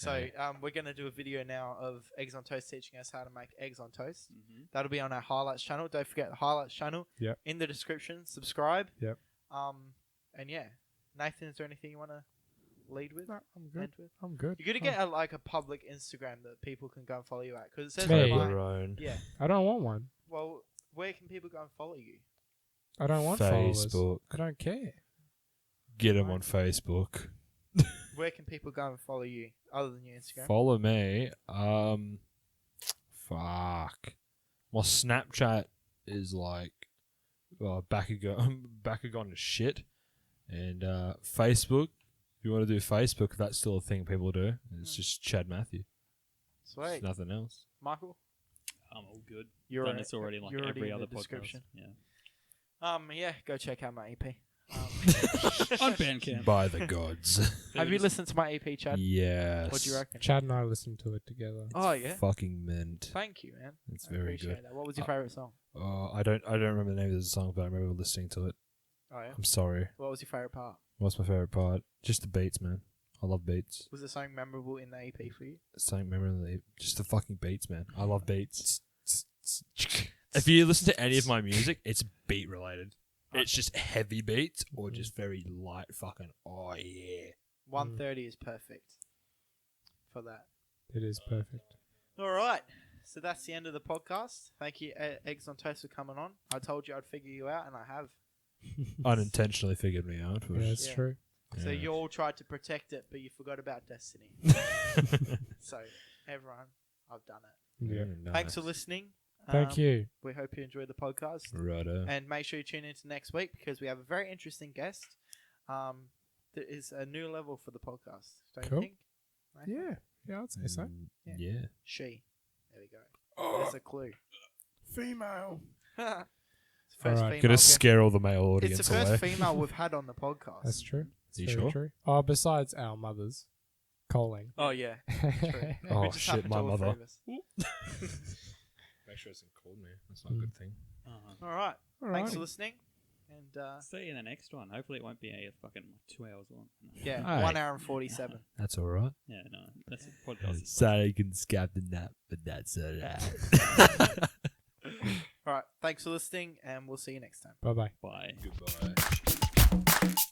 So we're going to do a video now of Eggs on Toast teaching us how to make eggs on toast. Mm-hmm. That'll be on our highlights channel. Don't forget the highlights channel. Yep. In the description. Subscribe. Yep. And yeah, Nathan, is there anything you want to lead with? No, I'm good. End with? I'm good. You're gonna get a public Instagram that people can go and follow you at because it says Me. on mine- Toblerone. Yeah. I don't want one. Well, where can people go and follow you? I don't want followers. Facebook. I don't care. Get them on Facebook. Where can people go and follow you other than your Instagram? Follow me. Fuck. My Snapchat is like, back gone to shit. And Facebook. If you want to do Facebook, that's still a thing people do. It's just Chad Matthew. Sweet. It's nothing else. Michael, I'm all good. you're Done in- this already, like you're already every in other the description. podcast. Yeah. Yeah, go check out my EP. On Bandcamp. By the gods. Have you listened to my EP, Chad? Yes. What do you reckon? Chad and I listened to it together. Oh yeah. Fucking mint. Thank you, man. It's I very appreciate good. that. What was your favorite song? I don't remember the name of the song, but I remember listening to it. Oh yeah. I'm sorry. What was your favorite part? What's my favorite part? Just the beats, man. I love beats. Was there something memorable in the EP for you? Something memorable. Just the fucking beats, man. I love beats. If you listen to any of my music, it's beat related. It's just heavy beats or just very light fucking. Oh yeah. 130 is perfect for that. It is perfect. All right. So that's the end of the podcast. Thank you, Eggs on Toast, for coming on. I told you I'd figure you out, and I have. Unintentionally figured me out. Yeah, it's Yeah. true. So Yeah. you all tried to protect it, but you forgot about Destiny. So everyone, I've done it. Yeah. Nice. Thanks for listening. Thank you. We hope you enjoyed the podcast. Righto. And make sure you tune into next week because we have a very interesting guest. That is a new level for the podcast. Don't Cool. you think? Nathan? Yeah. Yeah, I'd say so. Yeah. Yeah. She. There we go. There's a clue. Female. It's the All first right, female Gonna guest. scare all the male audience It's the away. first female we've had on the podcast. That's true. It's You very sure? true. Oh, besides our mothers. Calling. Oh yeah. True. Oh, We just shit, happened my to all three mother. of us. Make sure it's called me. That's not a good thing. All right. All Thanks right. for listening. And See you in the next one. Hopefully, it won't be a fucking 2 hours long. No. yeah, Alright. 1 hour and 47. That's alright. Yeah, no. That's a podcast. Sorry, I can scap the nap, but that's alright. All right. Thanks for listening, and we'll see you next time. Bye bye. Bye. Goodbye.